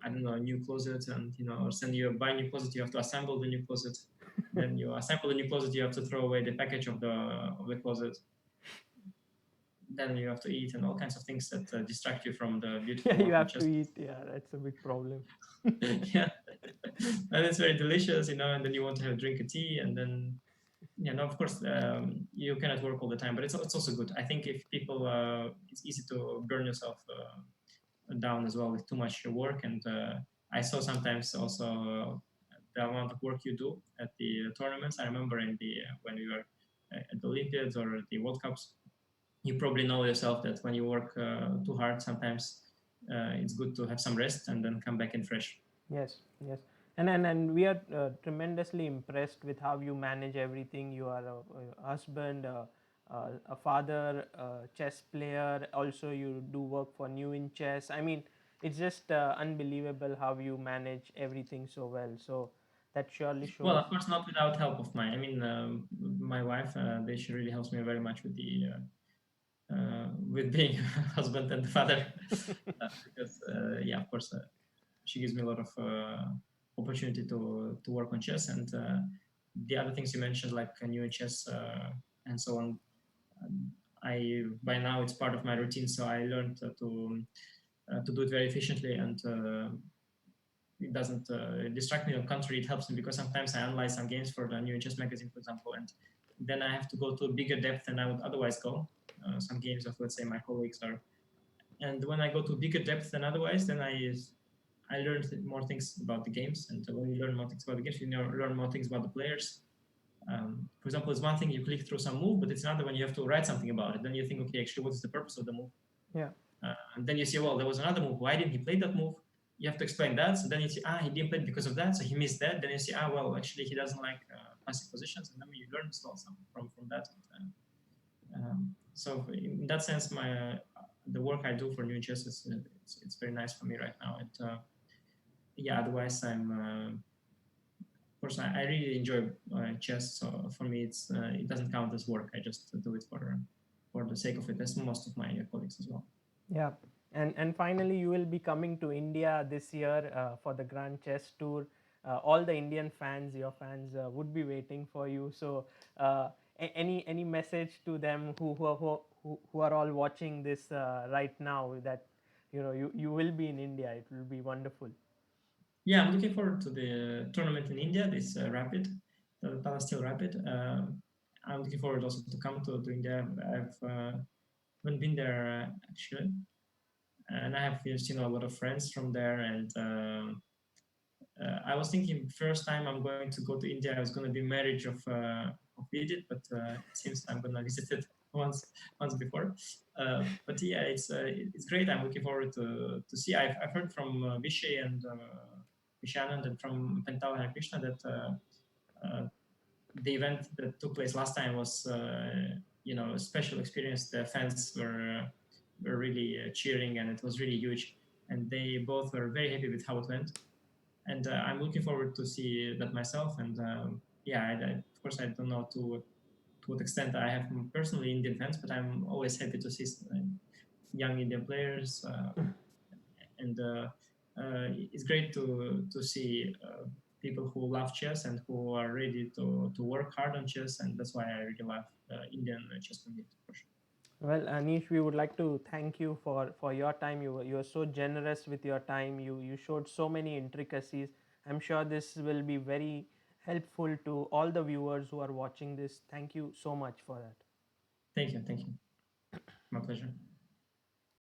I don't know, a new closet, and or send you buy a new closet, you have to assemble the new closet. Then you assemble the new closet, you have to throw away the package of the closet. Then you have to eat, and all kinds of things that distract you from the Yeah, beautiful you work of have to chess. eat. Yeah, that's a big problem. Yeah, and it's very delicious, and then you want to have a drink of tea, and then no, of course, you cannot work all the time, but it's also good. I think if people, it's easy to burn yourself down as well with too much work, and I saw sometimes also the amount of work you do at the tournaments. I remember in the when we were at the Olympiads or the World Cups, you probably know yourself that when you work too hard, sometimes it's good to have some rest and then come back in fresh. Yes, yes. And we are tremendously impressed with how you manage everything. You are a husband, a father, a chess player. Also, you do work for New in Chess. I mean, it's just unbelievable how you manage everything so well. So that surely Well, shows. of course, not without help of mine. I mean, my wife, she really helps me very much with the with being a husband and father, because yeah, of course. she gives me a lot of opportunity to work on chess. And the other things you mentioned, like new chess and so on, um, I by now it's part of my routine. So I learned to do it very efficiently, and it doesn't distract me. On the contrary, it helps me because sometimes I analyze some games for the new chess magazine, for example, and then I have to go to a bigger depth than I would otherwise go. Some games of, let's say, my colleagues are, and when I go to bigger depth than otherwise, then I learned more things about the games. And when you learn more things about the games, you learn more things about the players. For example, it's one thing you click through some move, but it's another when you have to write something about it. Then you think, okay, actually, what is the purpose of the move? Yeah. And then you see, well, there was another move. Why didn't he play that move? You have to explain that. So then you see, he didn't play it because of that. So he missed that. Then you see, well, actually, he doesn't like passive positions. And then you learn as well some from that. So in that sense, the work I do for new chess is it's very nice for me right now. And yeah, otherwise of course I really enjoy chess. So for me, it doesn't count as work. I just do it for the sake of it, as most of my colleagues as well. Yeah, and finally, you will be coming to India this year for the Grand Chess Tour. All the Indian fans, your fans, would be waiting for you. So, any message to them who are all watching this right now, that you will be in India. It will be wonderful. Yeah, I'm looking forward to the tournament in India. This Rapid, the Palestine Rapid. I'm looking forward also to come to India. I've haven't been there actually, and I have seen a lot of friends from there. And I was thinking first time I'm going to go to India, I was going to be marriage of Egypt, but it seems I'm going to visit it once before. But yeah, it's great. I'm looking forward to see. I've heard from Vishay and Vishanand and from Pentao and Krishna that the event that took place last time was a special experience. The fans were really cheering, and it was really huge. And they both were very happy with how it went, and I'm looking forward to see that myself. And yeah, of course, I don't know to what extent I have personally Indian fans, but I'm always happy to see young Indian players, and it's great to see people who love chess and who are ready to work hard on chess, and that's why I really love the Indian chess community for sure. Well, Anish, we would like to thank you for your time. You were so generous with your time. You showed so many intricacies. I'm sure this will be very helpful to all the viewers who are watching this. Thank you so much for that. Thank you, my pleasure.